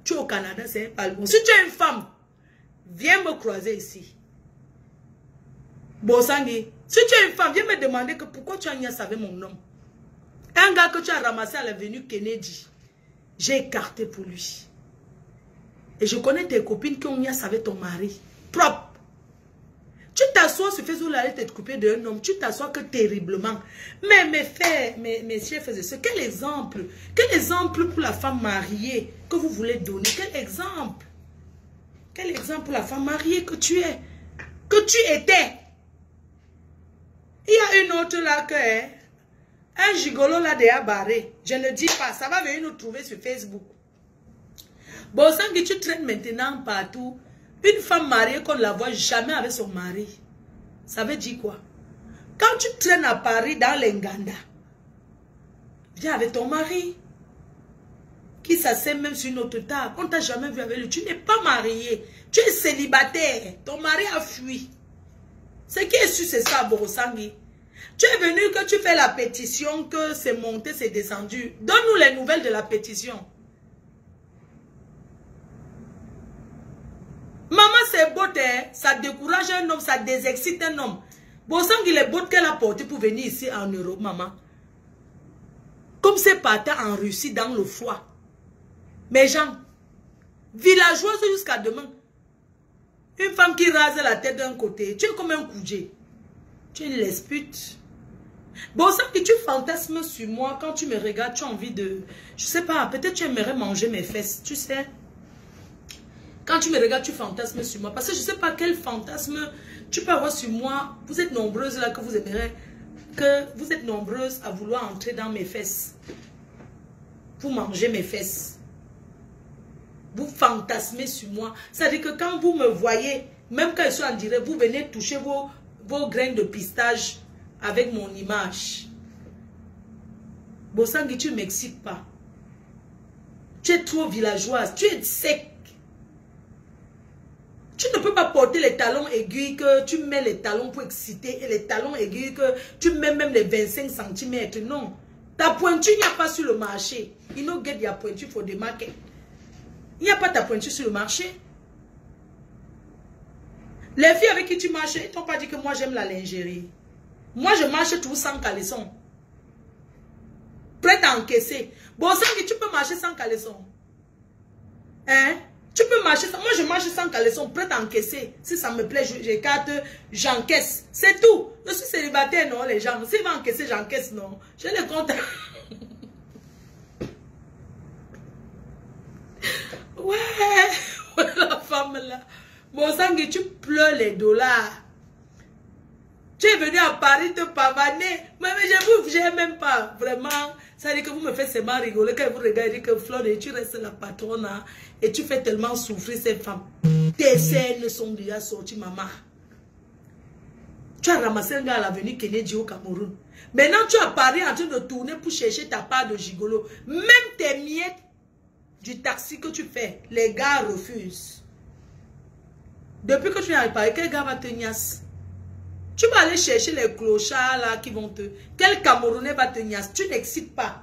Tu es au Canada, c'est pas le bon. Si tu es une femme, viens me croiser ici. Bon, Sangui, si tu es une femme, viens me demander que pourquoi tu as niasse avec mon nom. Un gars que tu as ramassé à l'avenue Kennedy, j'ai écarté pour lui. Et je connais tes copines qui ont niasse avec ton mari. Propre. Tu t'assois sur Facebook, là, et t'es coupé d'un homme. Tu t'assois que terriblement. Mais mes chers frères et sœurs, quel exemple? Quel exemple pour la femme mariée que vous voulez donner? Quel exemple? Quel exemple pour la femme mariée que tu es? Que tu étais? Il y a une autre là que... un gigolo là déjà barré. Je ne dis pas, ça va venir nous trouver sur Facebook. Bon, sans que tu traînes maintenant partout, une femme mariée qu'on ne la voit jamais avec son mari. Ça veut dire quoi? Quand tu traînes à Paris dans l'Enganda, viens avec ton mari, qui s'assied même sur une autre table. On ne t'a jamais vu avec lui. Tu n'es pas marié. Tu es célibataire. Ton mari a fui. Ce qui est sûr, c'est ça, Borosangui. Tu es venu que tu fais la pétition, que c'est monté, c'est descendu. Donne-nous les nouvelles de la pétition. Maman, c'est beau, ça décourage un homme, ça désexcite un homme. Borosangui, les bottes qu'elle a portées pour venir ici en Europe, maman. Comme c'est parti en Russie dans le froid. Mes gens, villageoise jusqu'à demain. Une femme qui rase la tête d'un côté, tu es comme un coudé. Tu es une lespute. Bon, ça que tu fantasmes sur moi, quand tu me regardes, tu as envie de... Je sais pas, peut-être tu aimerais manger mes fesses, tu sais. Quand tu me regardes, tu fantasmes sur moi. Parce que je sais pas quel fantasme tu peux avoir sur moi. Vous êtes nombreuses là que vous aimeriez... Que vous êtes nombreuses à vouloir entrer dans mes fesses. Pour manger mes fesses. Vous fantasmez sur moi. C'est-à-dire que quand vous me voyez, même quand je suis en direct, vous venez toucher vos graines de pistache avec mon image. Bosangui, tu ne m'excites pas. Tu es trop villageoise. Tu es sec. Tu ne peux pas porter les talons aigus que tu mets les talons pour exciter et les talons aigus que tu mets même les 25 cm. Non. Ta pointure, il n'y a pas sur le marché. You know get your pointure for the market. Il n'y a pas ta pointure sur le marché. Les filles avec qui tu marches, ils t'ont pas dit que moi j'aime la lingerie. Moi je marche tout sans caleçon. Prête à encaisser. Bon, ça que tu peux marcher sans caleçon. Hein? Tu peux marcher sans... Moi je marche sans caleçon, prête à encaisser. Si ça me plaît, j'écarte, j'encaisse. C'est tout. Je suis célibataire, non, les gens. S'ils vont encaisser, j'encaisse, non. Je les compte. Ouais, la femme là. Bon sang, tu pleures les dollars. Tu es venu à Paris te pavaner. Mais je n'aime même pas. Vraiment. Ça veut dire que vous me faites seulement rigoler. Quand vous regardez que Flore, et tu restes la patronne. Hein, et tu fais tellement souffrir ces femmes. Tes scènes sont déjà sorties, maman. Tu as ramassé un gars à l'avenue Kennedy au Cameroun. Maintenant, tu es à Paris en train de tourner pour chercher ta part de gigolo. Même tes miettes du taxi que tu fais, les gars refusent. Depuis que tu es à Paris, quel gars va te niasse? Tu vas aller chercher les clochards là qui vont te... Quel Camerounais va te niasse? Tu n'excites pas.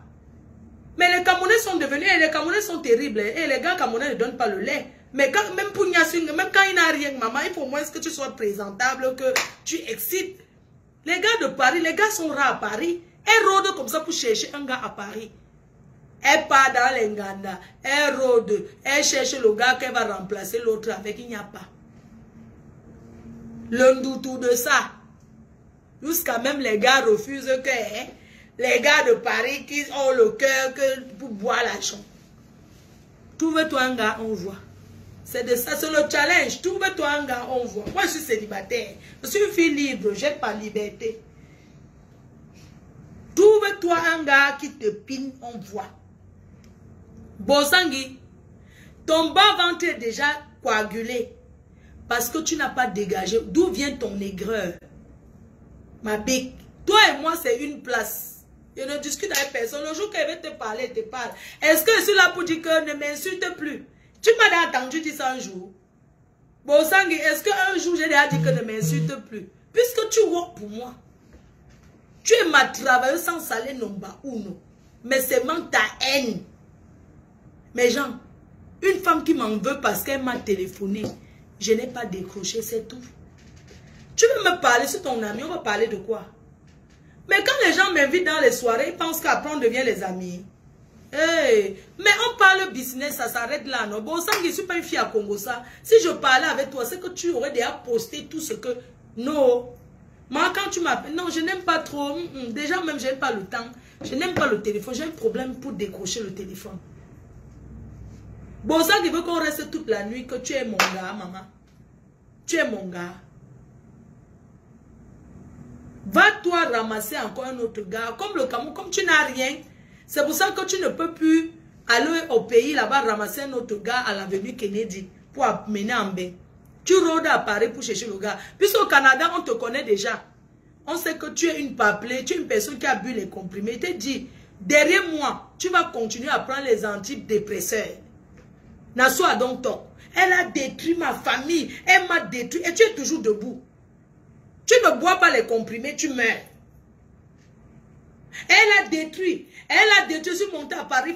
Mais les Camerounais sont devenus... Et les Camerounais sont terribles. Et les gars Camerounais ne donnent pas le lait. Mais quand, même pour niasser, même quand il n'a rien, maman, il faut au moins que tu sois présentable, que tu excites. Les gars de Paris, les gars sont rares à Paris. Elles rôdent comme ça pour chercher un gars à Paris. Elle part dans l'Enganda, elle rôde, elle cherche le gars qu'elle va remplacer l'autre avec, il n'y a pas. Le tout de ça. Jusqu'à même les gars refusent que les gars de Paris qui ont le cœur que pour boire l'argent. Trouve-toi un gars, on voit. C'est de ça, c'est le challenge. Trouve-toi un gars, on voit. Moi, je suis célibataire. Je suis une fille libre, j'ai pas liberté. Trouve-toi un gars qui te pine, on voit. Bosangui, ton bas ventre est déjà coagulé parce que tu n'as pas dégagé. D'où vient ton aigreur? Ma bique. Toi et moi, c'est une place. Je ne discute avec personne. Le jour qu'elle veut te parler, elle te parle. Est-ce que je suis là pour dire que ne m'insulte plus? Tu m'as entendu dire ça un jour? Bosangui, est-ce qu'un jour j'ai déjà dit que ne m'insulte plus? Puisque tu vois pour moi. Tu es ma travailleuse sans salaire nomba ou non. Mais c'est même ta haine. Mais gens, une femme qui m'en veut parce qu'elle m'a téléphoné, je n'ai pas décroché, c'est tout. Tu veux me parler sur ton ami, on va parler de quoi? Mais quand les gens m'invitent dans les soirées, ils pensent qu'après on devient les amis. Hey, mais on parle business, ça s'arrête là, non? Bon, ça, je ne suis pas une fille à Congo, ça. Si je parlais avec toi, c'est que tu aurais déjà posté tout ce que Non. Moi, quand tu m'appelles, non, je n'aime pas trop. Déjà, même, je n'aime pas le temps. Je n'aime pas le téléphone. J'ai un problème pour décrocher le téléphone. Bon, ça qui veut qu'on reste toute la nuit, que tu es mon gars, maman. Tu es mon gars. Va-toi ramasser encore un autre gars. Comme le Cameroun, comme tu n'as rien. C'est pour ça que tu ne peux plus aller au pays là-bas ramasser un autre gars à l'avenue Kennedy pour amener en bain. Tu rôdes à Paris pour chercher le gars. Puisqu'au Canada, on te connaît déjà. On sait que tu es une paplée, tu es une personne qui a bu les comprimés. Il te dit, derrière moi, tu vas continuer à prendre les antidépresseurs. Nassau a donc tort. Elle a détruit ma famille. Elle m'a détruit. Et tu es toujours debout. Tu ne bois pas les comprimés, tu meurs. Elle a détruit. Elle a détruit. Je suis montée à Paris.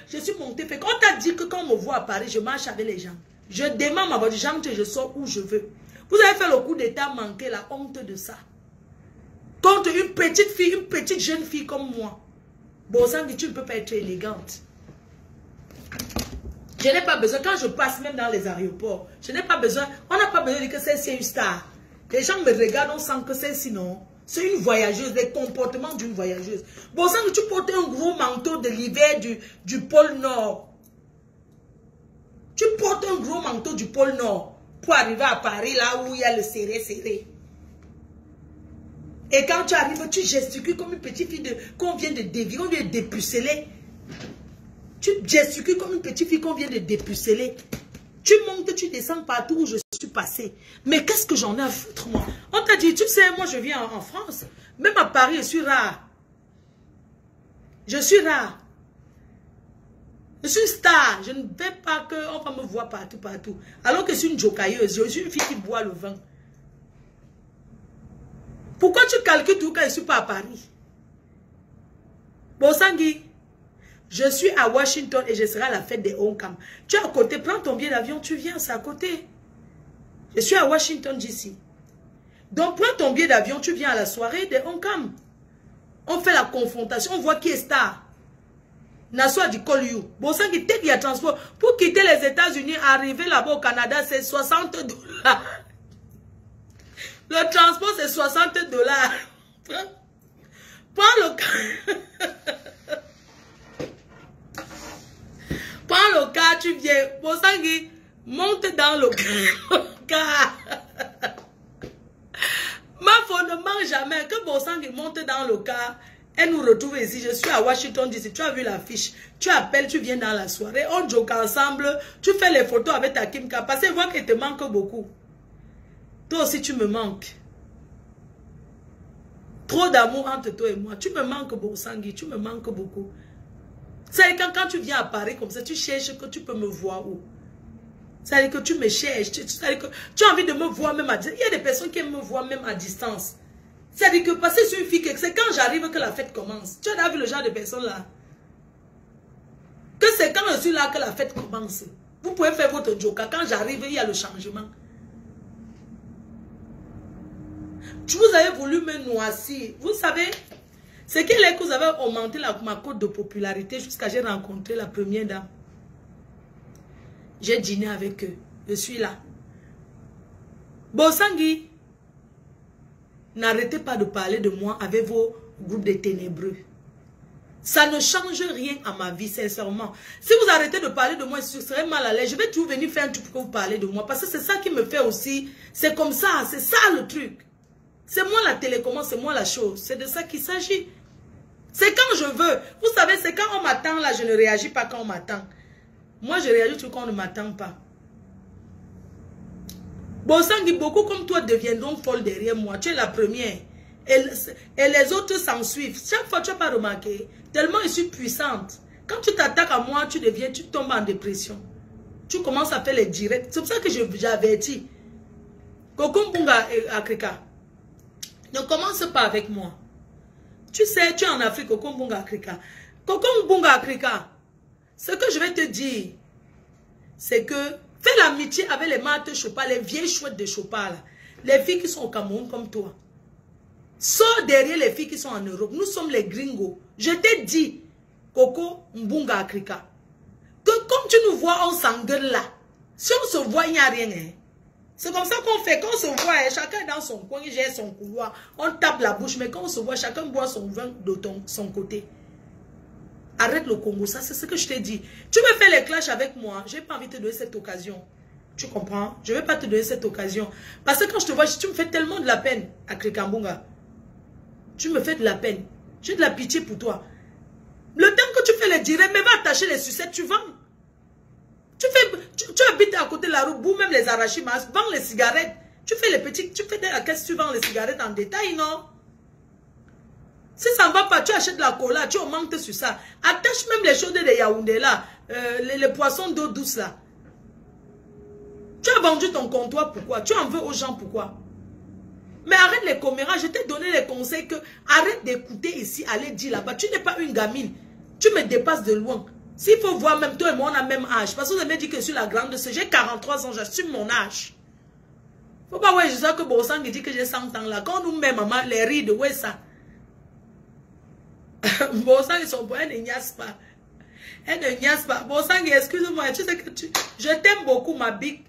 Je suis montée. On t'a dit que quand on me voit à Paris, je marche avec les gens. Je demande ma voiture. Je sors où je veux. Vous avez fait le coup d'état manqué, la honte de ça. Contre une petite fille, une petite jeune fille comme moi. Bon sang, tu ne peux pas être élégante. Je n'ai pas besoin, quand je passe même dans les aéroports, je n'ai pas besoin, on n'a pas besoin de dire que c'est une star. Les gens me regardent, on sent que c'est sinon. C'est une voyageuse, les comportements d'une voyageuse. Bon sang, tu portes un gros manteau de l'hiver du pôle Nord. Tu portes un gros manteau du pôle Nord pour arriver à Paris, là où il y a le serré. Et quand tu arrives, tu gesticules comme une petite fille qu'on vient de dévier, on vient de dépuceler. Tu gesticules comme une petite fille qu'on vient de dépuceler. Tu montes, tu descends partout où je suis passé. Mais qu'est-ce que j'en ai à foutre, moi? On t'a dit, tu sais, moi je viens en France. Même à Paris, je suis rare. Je suis rare. Je suis star. Je ne vais pas qu'on va me voir partout. Alors que je suis une jocailleuse. Je suis une fille qui boit le vin. Pourquoi tu calcules tout quand je ne suis pas à Paris? Bon, Sangui, je suis à Washington et je serai à la fête des Homecom. Tu es à côté, prends ton billet d'avion, tu viens, c'est à côté. Je suis à Washington, d'ici. Donc, prends ton billet d'avion, tu viens à la soirée des Homecom. On fait la confrontation, on voit qui est star. Nassau a dit call you. Bon, Sangui, il y a transport. Pour quitter les États-Unis, arriver là-bas au Canada, c'est 60 $. Le transport, c'est 60 $. Prends le prends le car, tu viens. Bon, Sangui, monte dans le car. Ma femme ne mange jamais. Que Bosangui monte dans le car. Elle nous retrouve ici. Je suis à Washington DC. Tu as vu l'affiche. Tu appelles, tu viens dans la soirée. On joue ensemble. Tu fais les photos avec ta Kimka. Parce que vois qu'elle te manque beaucoup. Toi aussi, tu me manques. Trop d'amour entre toi et moi. Tu me manques, Bosangui. Tu me manques beaucoup. C'est quand tu viens à Paris comme ça, tu cherches que tu peux me voir où. C'est-à-dire que tu me cherches. C'est-à-dire que tu as envie de me voir même à distance. Il y a des personnes qui aiment me voir même à distance. C'est-à-dire que passer sur une fille, c'est quand j'arrive que la fête commence. Tu as vu le genre de personnes là? Que c'est quand je suis là que la fête commence. Vous pouvez faire votre joker. Quand j'arrive, il y a le changement. Vous avez voulu me noircir. Vous savez, c'est qu'il est que vous avez augmenté ma cote de popularité jusqu'à j'ai rencontré la première dame. J'ai dîné avec eux. Je suis là. Bosangui, n'arrêtez pas de parler de moi avec vos groupes de ténébreux. Ça ne change rien à ma vie, sincèrement. Si vous arrêtez de parler de moi, je serai mal à l'aise. Je vais toujours venir faire un truc pour que vous parlez de moi. Parce que c'est ça qui me fait aussi. C'est comme ça. C'est ça le truc. C'est moi la télécommande, c'est moi la chose. C'est de ça qu'il s'agit. C'est quand je veux. Vous savez, c'est quand on m'attend là, je ne réagis pas quand on m'attend. Moi, je réagis toujours quand on ne m'attend pas. Bosangui, beaucoup comme toi deviendront folles derrière moi. Tu es la première. Et les autres s'en suivent. Chaque fois, tu n'as pas remarqué. Tellement je suis puissante. Quand tu t'attaques à moi, tu tombes en dépression. Tu commences à faire les directs. C'est pour ça que j'avertis. Coco Mbunga Africa. Ne commence pas avec moi. Tu sais, tu es en Afrique, Coco Mbunga Africa. Coco Mbunga Africa. Ce que je vais te dire, c'est que fais l'amitié avec les mates Chopa, les vieilles chouettes de Chopa, là. Les filles qui sont au Cameroun comme toi. Sors derrière les filles qui sont en Europe. Nous sommes les gringos. Je t'ai dit, Coco Mbunga Africa, que comme tu nous vois, on s'engueule là. Si on se voit, il n'y a rien. Hein. C'est comme ça qu'on fait. Quand on se voit, hein, chacun est dans son coin, il gère son couloir. On tape la bouche, mais quand on se voit, chacun boit son vin de son côté. Arrête le Congo, ça c'est ce que je t'ai dit. Tu veux faire les clashs avec moi, je n'ai pas envie de te donner cette occasion. Tu comprends? Je ne vais pas te donner cette occasion. Parce que quand je te vois, tu me fais tellement de la peine à Krikambunga. Tu me fais de la peine. J'ai de la pitié pour toi. Le temps que tu fais les directs, même attacher les sucettes, tu vends. Tu habites à côté de la route, boum, même les arachimas, vends les cigarettes. Tu fais les petits, tu fais de la caisse, tu vends les cigarettes en détail, non? Si ça ne va pas, tu achètes la cola, tu augmentes sur ça. Attache même les choses de Yaoundé là, les poissons d'eau douce là. Tu as vendu ton comptoir, pourquoi? Tu en veux aux gens, pourquoi? Mais arrête les commérages, je t'ai donné les conseils que arrête d'écouter ici, allez dire là-bas. Tu n'es pas une gamine, tu me dépasses de loin. S'il faut voir, même toi et moi, on a le même âge. Parce que vous avez dit que je suis la grande sœur. J'ai 43 ans, j'assume mon âge. Faut pas voir, je sais que Bossang dit que j'ai 100 ans là. Quand nous met maman, les rides, ouais ça. Bossang, ils sont elle ne niasse pas. Elle ne niasse pas. Bossang, excuse-moi, tu sais que je t'aime beaucoup, ma big.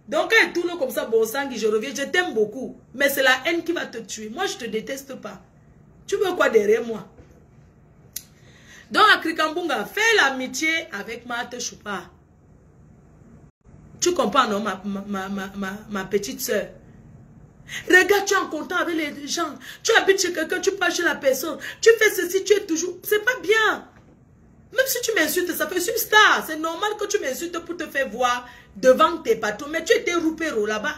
Donc, quand elle tourne comme ça, Bossang, je reviens, je t'aime beaucoup. Mais c'est la haine qui va te tuer. Moi, je te déteste pas. Tu veux quoi derrière moi? Donc, à Krikambunga, fais l'amitié avec Marthe Choupa. Tu comprends, non, ma petite soeur? Regarde, tu es en contact avec les gens. Tu habites chez quelqu'un, tu parles chez la personne. Tu fais ceci, tu es toujours... C'est pas bien. Même si tu m'insultes, ça fait une star. C'est normal que tu m'insultes pour te faire voir devant tes patrons. Mais tu étais roupéro là-bas.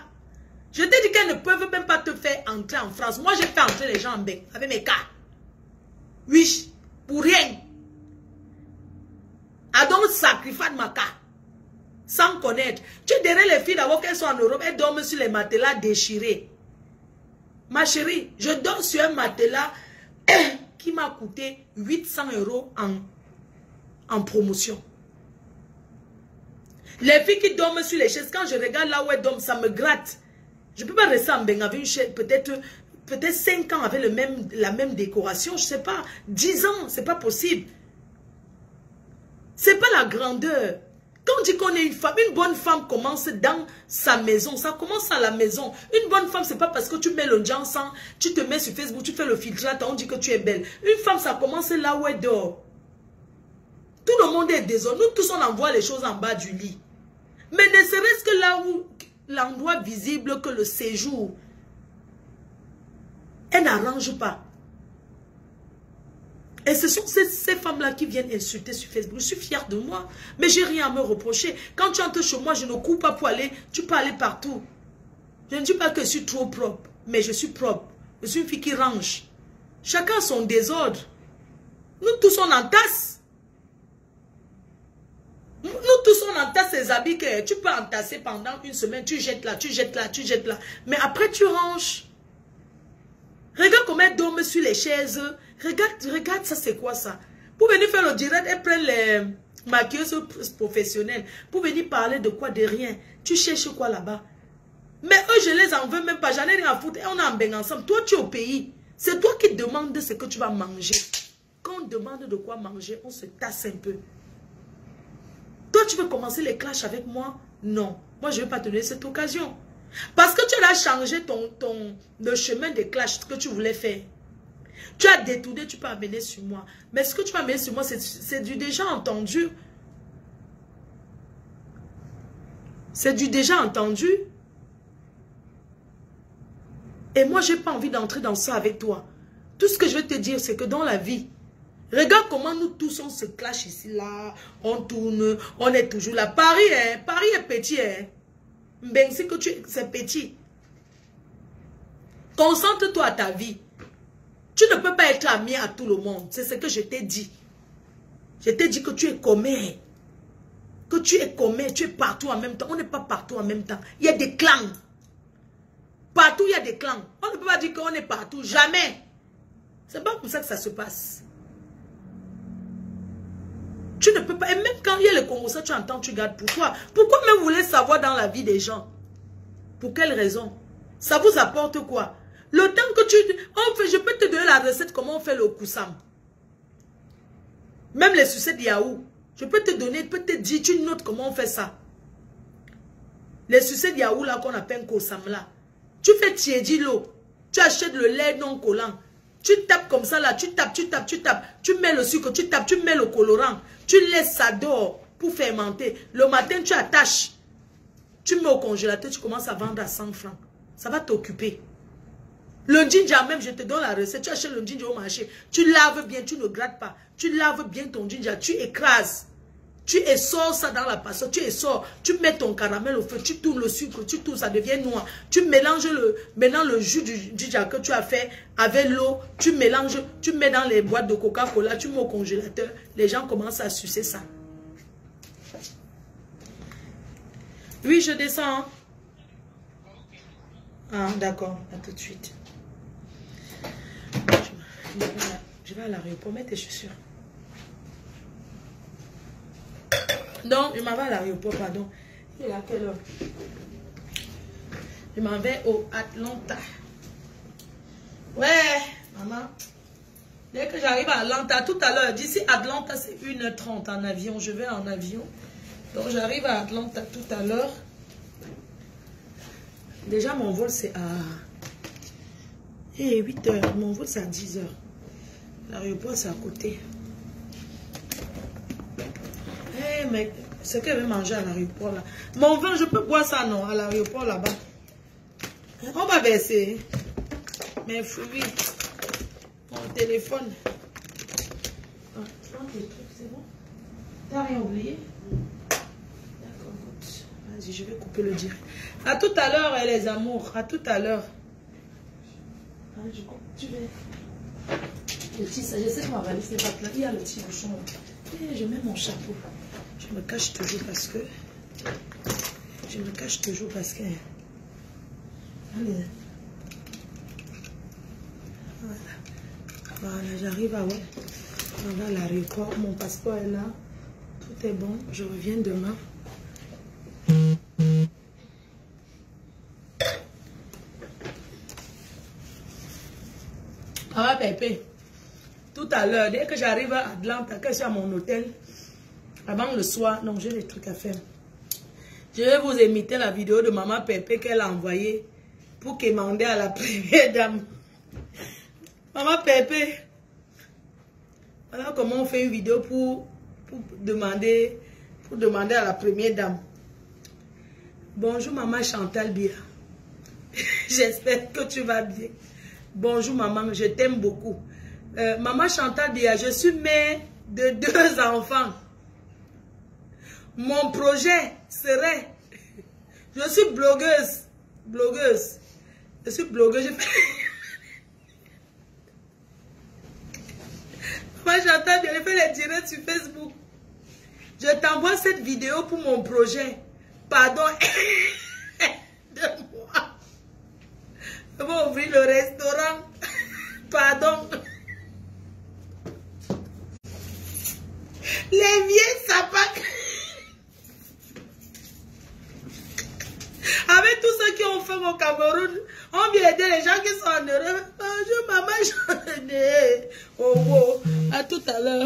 Je t'ai dit qu'elles ne peuvent même pas te faire entrer en France. Moi, j'ai fait entrer les gens en bain avec mes cas. Oui, pour rien. A donc sacrifié ma cas. Sans connaître. Tu dirais les filles d'abord qu'elles sont en Europe, elles dorment sur les matelas déchirés. Ma chérie, je dors sur un matelas qui m'a coûté 800 € en promotion. Les filles qui dorment sur les chaises, quand je regarde là où elles dorment, ça me gratte. Je ne peux pas rester en bain avec une chaise, peut-être 5 ans avec la même décoration, je ne sais pas. 10 ans, ce n'est pas possible. Ce n'est pas la grandeur. Quand on dit qu'on est une femme, une bonne femme commence dans sa maison. Ça commence à la maison. Une bonne femme, ce n'est pas parce que tu mets le ensemble, tu te mets sur Facebook, tu fais le filtrage, on dit que tu es belle. Une femme, ça commence là où elle dort. Tout le monde est désolé. Nous tous, on envoie les choses en bas du lit. Mais ne serait-ce que là où l'endroit visible que le séjour, elle n'arrange pas. Et ce sont ces femmes-là qui viennent insulter sur Facebook. Je suis fière de moi, mais j'ai rien à me reprocher. Quand tu entres chez moi, je ne cours pas pour aller, tu peux aller partout. Je ne dis pas que je suis trop propre, mais je suis propre. Je suis une fille qui range. Chacun son désordre. Nous tous, on entasse. Nous tous, on entasse ces habits que tu peux entasser pendant une semaine. Tu jettes là, tu jettes là, tu jettes là. Mais après, tu ranges. Regarde comment elles dorment sur les chaises. Regarde ça, c'est quoi ça? Pour venir faire le direct, elles prennent les maquilleuses professionnelles. Pour venir parler de quoi? De rien. Tu cherches quoi là-bas? Mais eux, je les en veux même pas. J'en ai rien à foutre. Et on est en bain ensemble. Toi, tu es au pays. C'est toi qui demandes ce que tu vas manger. Quand on demande de quoi manger, on se tasse un peu. Toi, tu veux commencer les clashs avec moi? Non. Moi, je ne vais pas te donner cette occasion. Parce que tu as changé le chemin des clashs que tu voulais faire. Tu as détourné, tu peux amener sur moi. Mais ce que tu vas amener sur moi, c'est du déjà entendu. C'est du déjà entendu. Et moi, je n'ai pas envie d'entrer dans ça avec toi. Tout ce que je vais te dire, c'est que dans la vie, regarde comment nous tous, on se clash ici, là. On tourne, on est toujours là. Paris est petit, hein. Ben, c'est que c'est petit. Concentre-toi à ta vie. Tu ne peux pas être ami à tout le monde. C'est ce que je t'ai dit. Je t'ai dit que tu es commun. Que tu es commun, tu es partout en même temps. On n'est pas partout en même temps. Il y a des clans. Partout, il y a des clans. On ne peut pas dire qu'on est partout. Jamais. C'est pas comme ça que ça se passe. Tu ne peux pas. Et même quand il y a le Congo, ça tu entends, tu gardes pour toi. Pourquoi même vous voulez savoir dans la vie des gens? Pour quelle raison? Ça vous apporte quoi? Le temps que tu... je peux te donner la recette comment on fait le koussam. Même les sucettes Yahoo. Je peux te donner, peut te dire, tu notes comment on fait ça. Les sucés de yaourt là qu'on appelle Kosamla. Tu fais tiédi l'eau. Tu achètes le lait non collant. Tu tapes comme ça là. Tu tapes. Tu mets le sucre, tu tapes, tu mets le colorant. Tu laisses ça dehors pour fermenter. Le matin, tu attaches. Tu mets au congélateur, tu commences à vendre à 100 francs. Ça va t'occuper. Le ginger même, je te donne la recette. Tu achètes le ginger au marché. Tu laves bien, tu ne grattes pas. Tu laves bien ton ginger, tu écrases. Tu essores ça dans la passoire, tu essores. Tu mets ton caramel au feu, tu tournes le sucre, tu tournes, ça devient noir. Tu mélanges maintenant le jus du ginger que tu as fait avec l'eau. Tu mélanges, tu mets dans les boîtes de Coca-Cola, tu mets au congélateur. Les gens commencent à sucer ça. Oui, je descends. Ah, d'accord. À tout de suite. Je vais à l'aéroport. Mets tes chaussures. Donc, je m'en vais à l'aéroport, pardon. Il est à quelle heure? Je m'en vais au Atlanta. Ouais, maman. Dès que j'arrive à Atlanta, tout à l'heure, d'ici Atlanta, c'est 1h30 en avion. Je vais en avion. Donc, j'arrive à Atlanta tout à l'heure. Déjà, mon vol, c'est à 8h. Mon vol, c'est à 10h. L'aéroport, c'est à côté. Mais ce qu'elle veut manger à l'aéroport, là. Mon vin, je peux boire ça, non, à l'aéroport, là-bas. On va verser. Mes fruits. Mon téléphone. C'est bon? T'as rien oublié? D'accord, vas-y, je vais couper le direct. À tout à l'heure, les amours. À tout à l'heure. Tu veux... Le petit, je sais que ma valise n'est pas pleine. Il y a le petit bouchon. Et je mets mon chapeau. Je me cache toujours parce que... Allez. Voilà, j'arrive à... Ouais. On va à l'aéroport. Mon passeport est là. Tout est bon. Je reviens demain. Ah, Pépé. Tout à l'heure, dès que j'arrive à Atlanta, que je suis à mon hôtel, avant le soir, non, j'ai des trucs à faire. Je vais vous imiter la vidéo de maman Pépé qu'elle a envoyée pour demander à la première dame. Maman Pépé, voilà comment on fait une vidéo pour demander à la première dame. Bonjour maman Chantal Bia. J'espère que tu vas bien. Bonjour maman, je t'aime beaucoup. Maman Chantal Bia, je suis mère de 2 enfants. Mon projet serait... Je suis blogueuse. Je suis blogueuse. Maman Chantal Bia, je fais les directs sur Facebook. Je t'envoie cette vidéo pour mon projet. Pardon. De moi. Je vais ouvrir le restaurant. Pardon. Les vieux sapins. Avec tous ceux qui ont fait au Cameroun, on vient aider les gens qui sont en Europe. Bonjour maman, j'en ai. Oh, à tout à l'heure.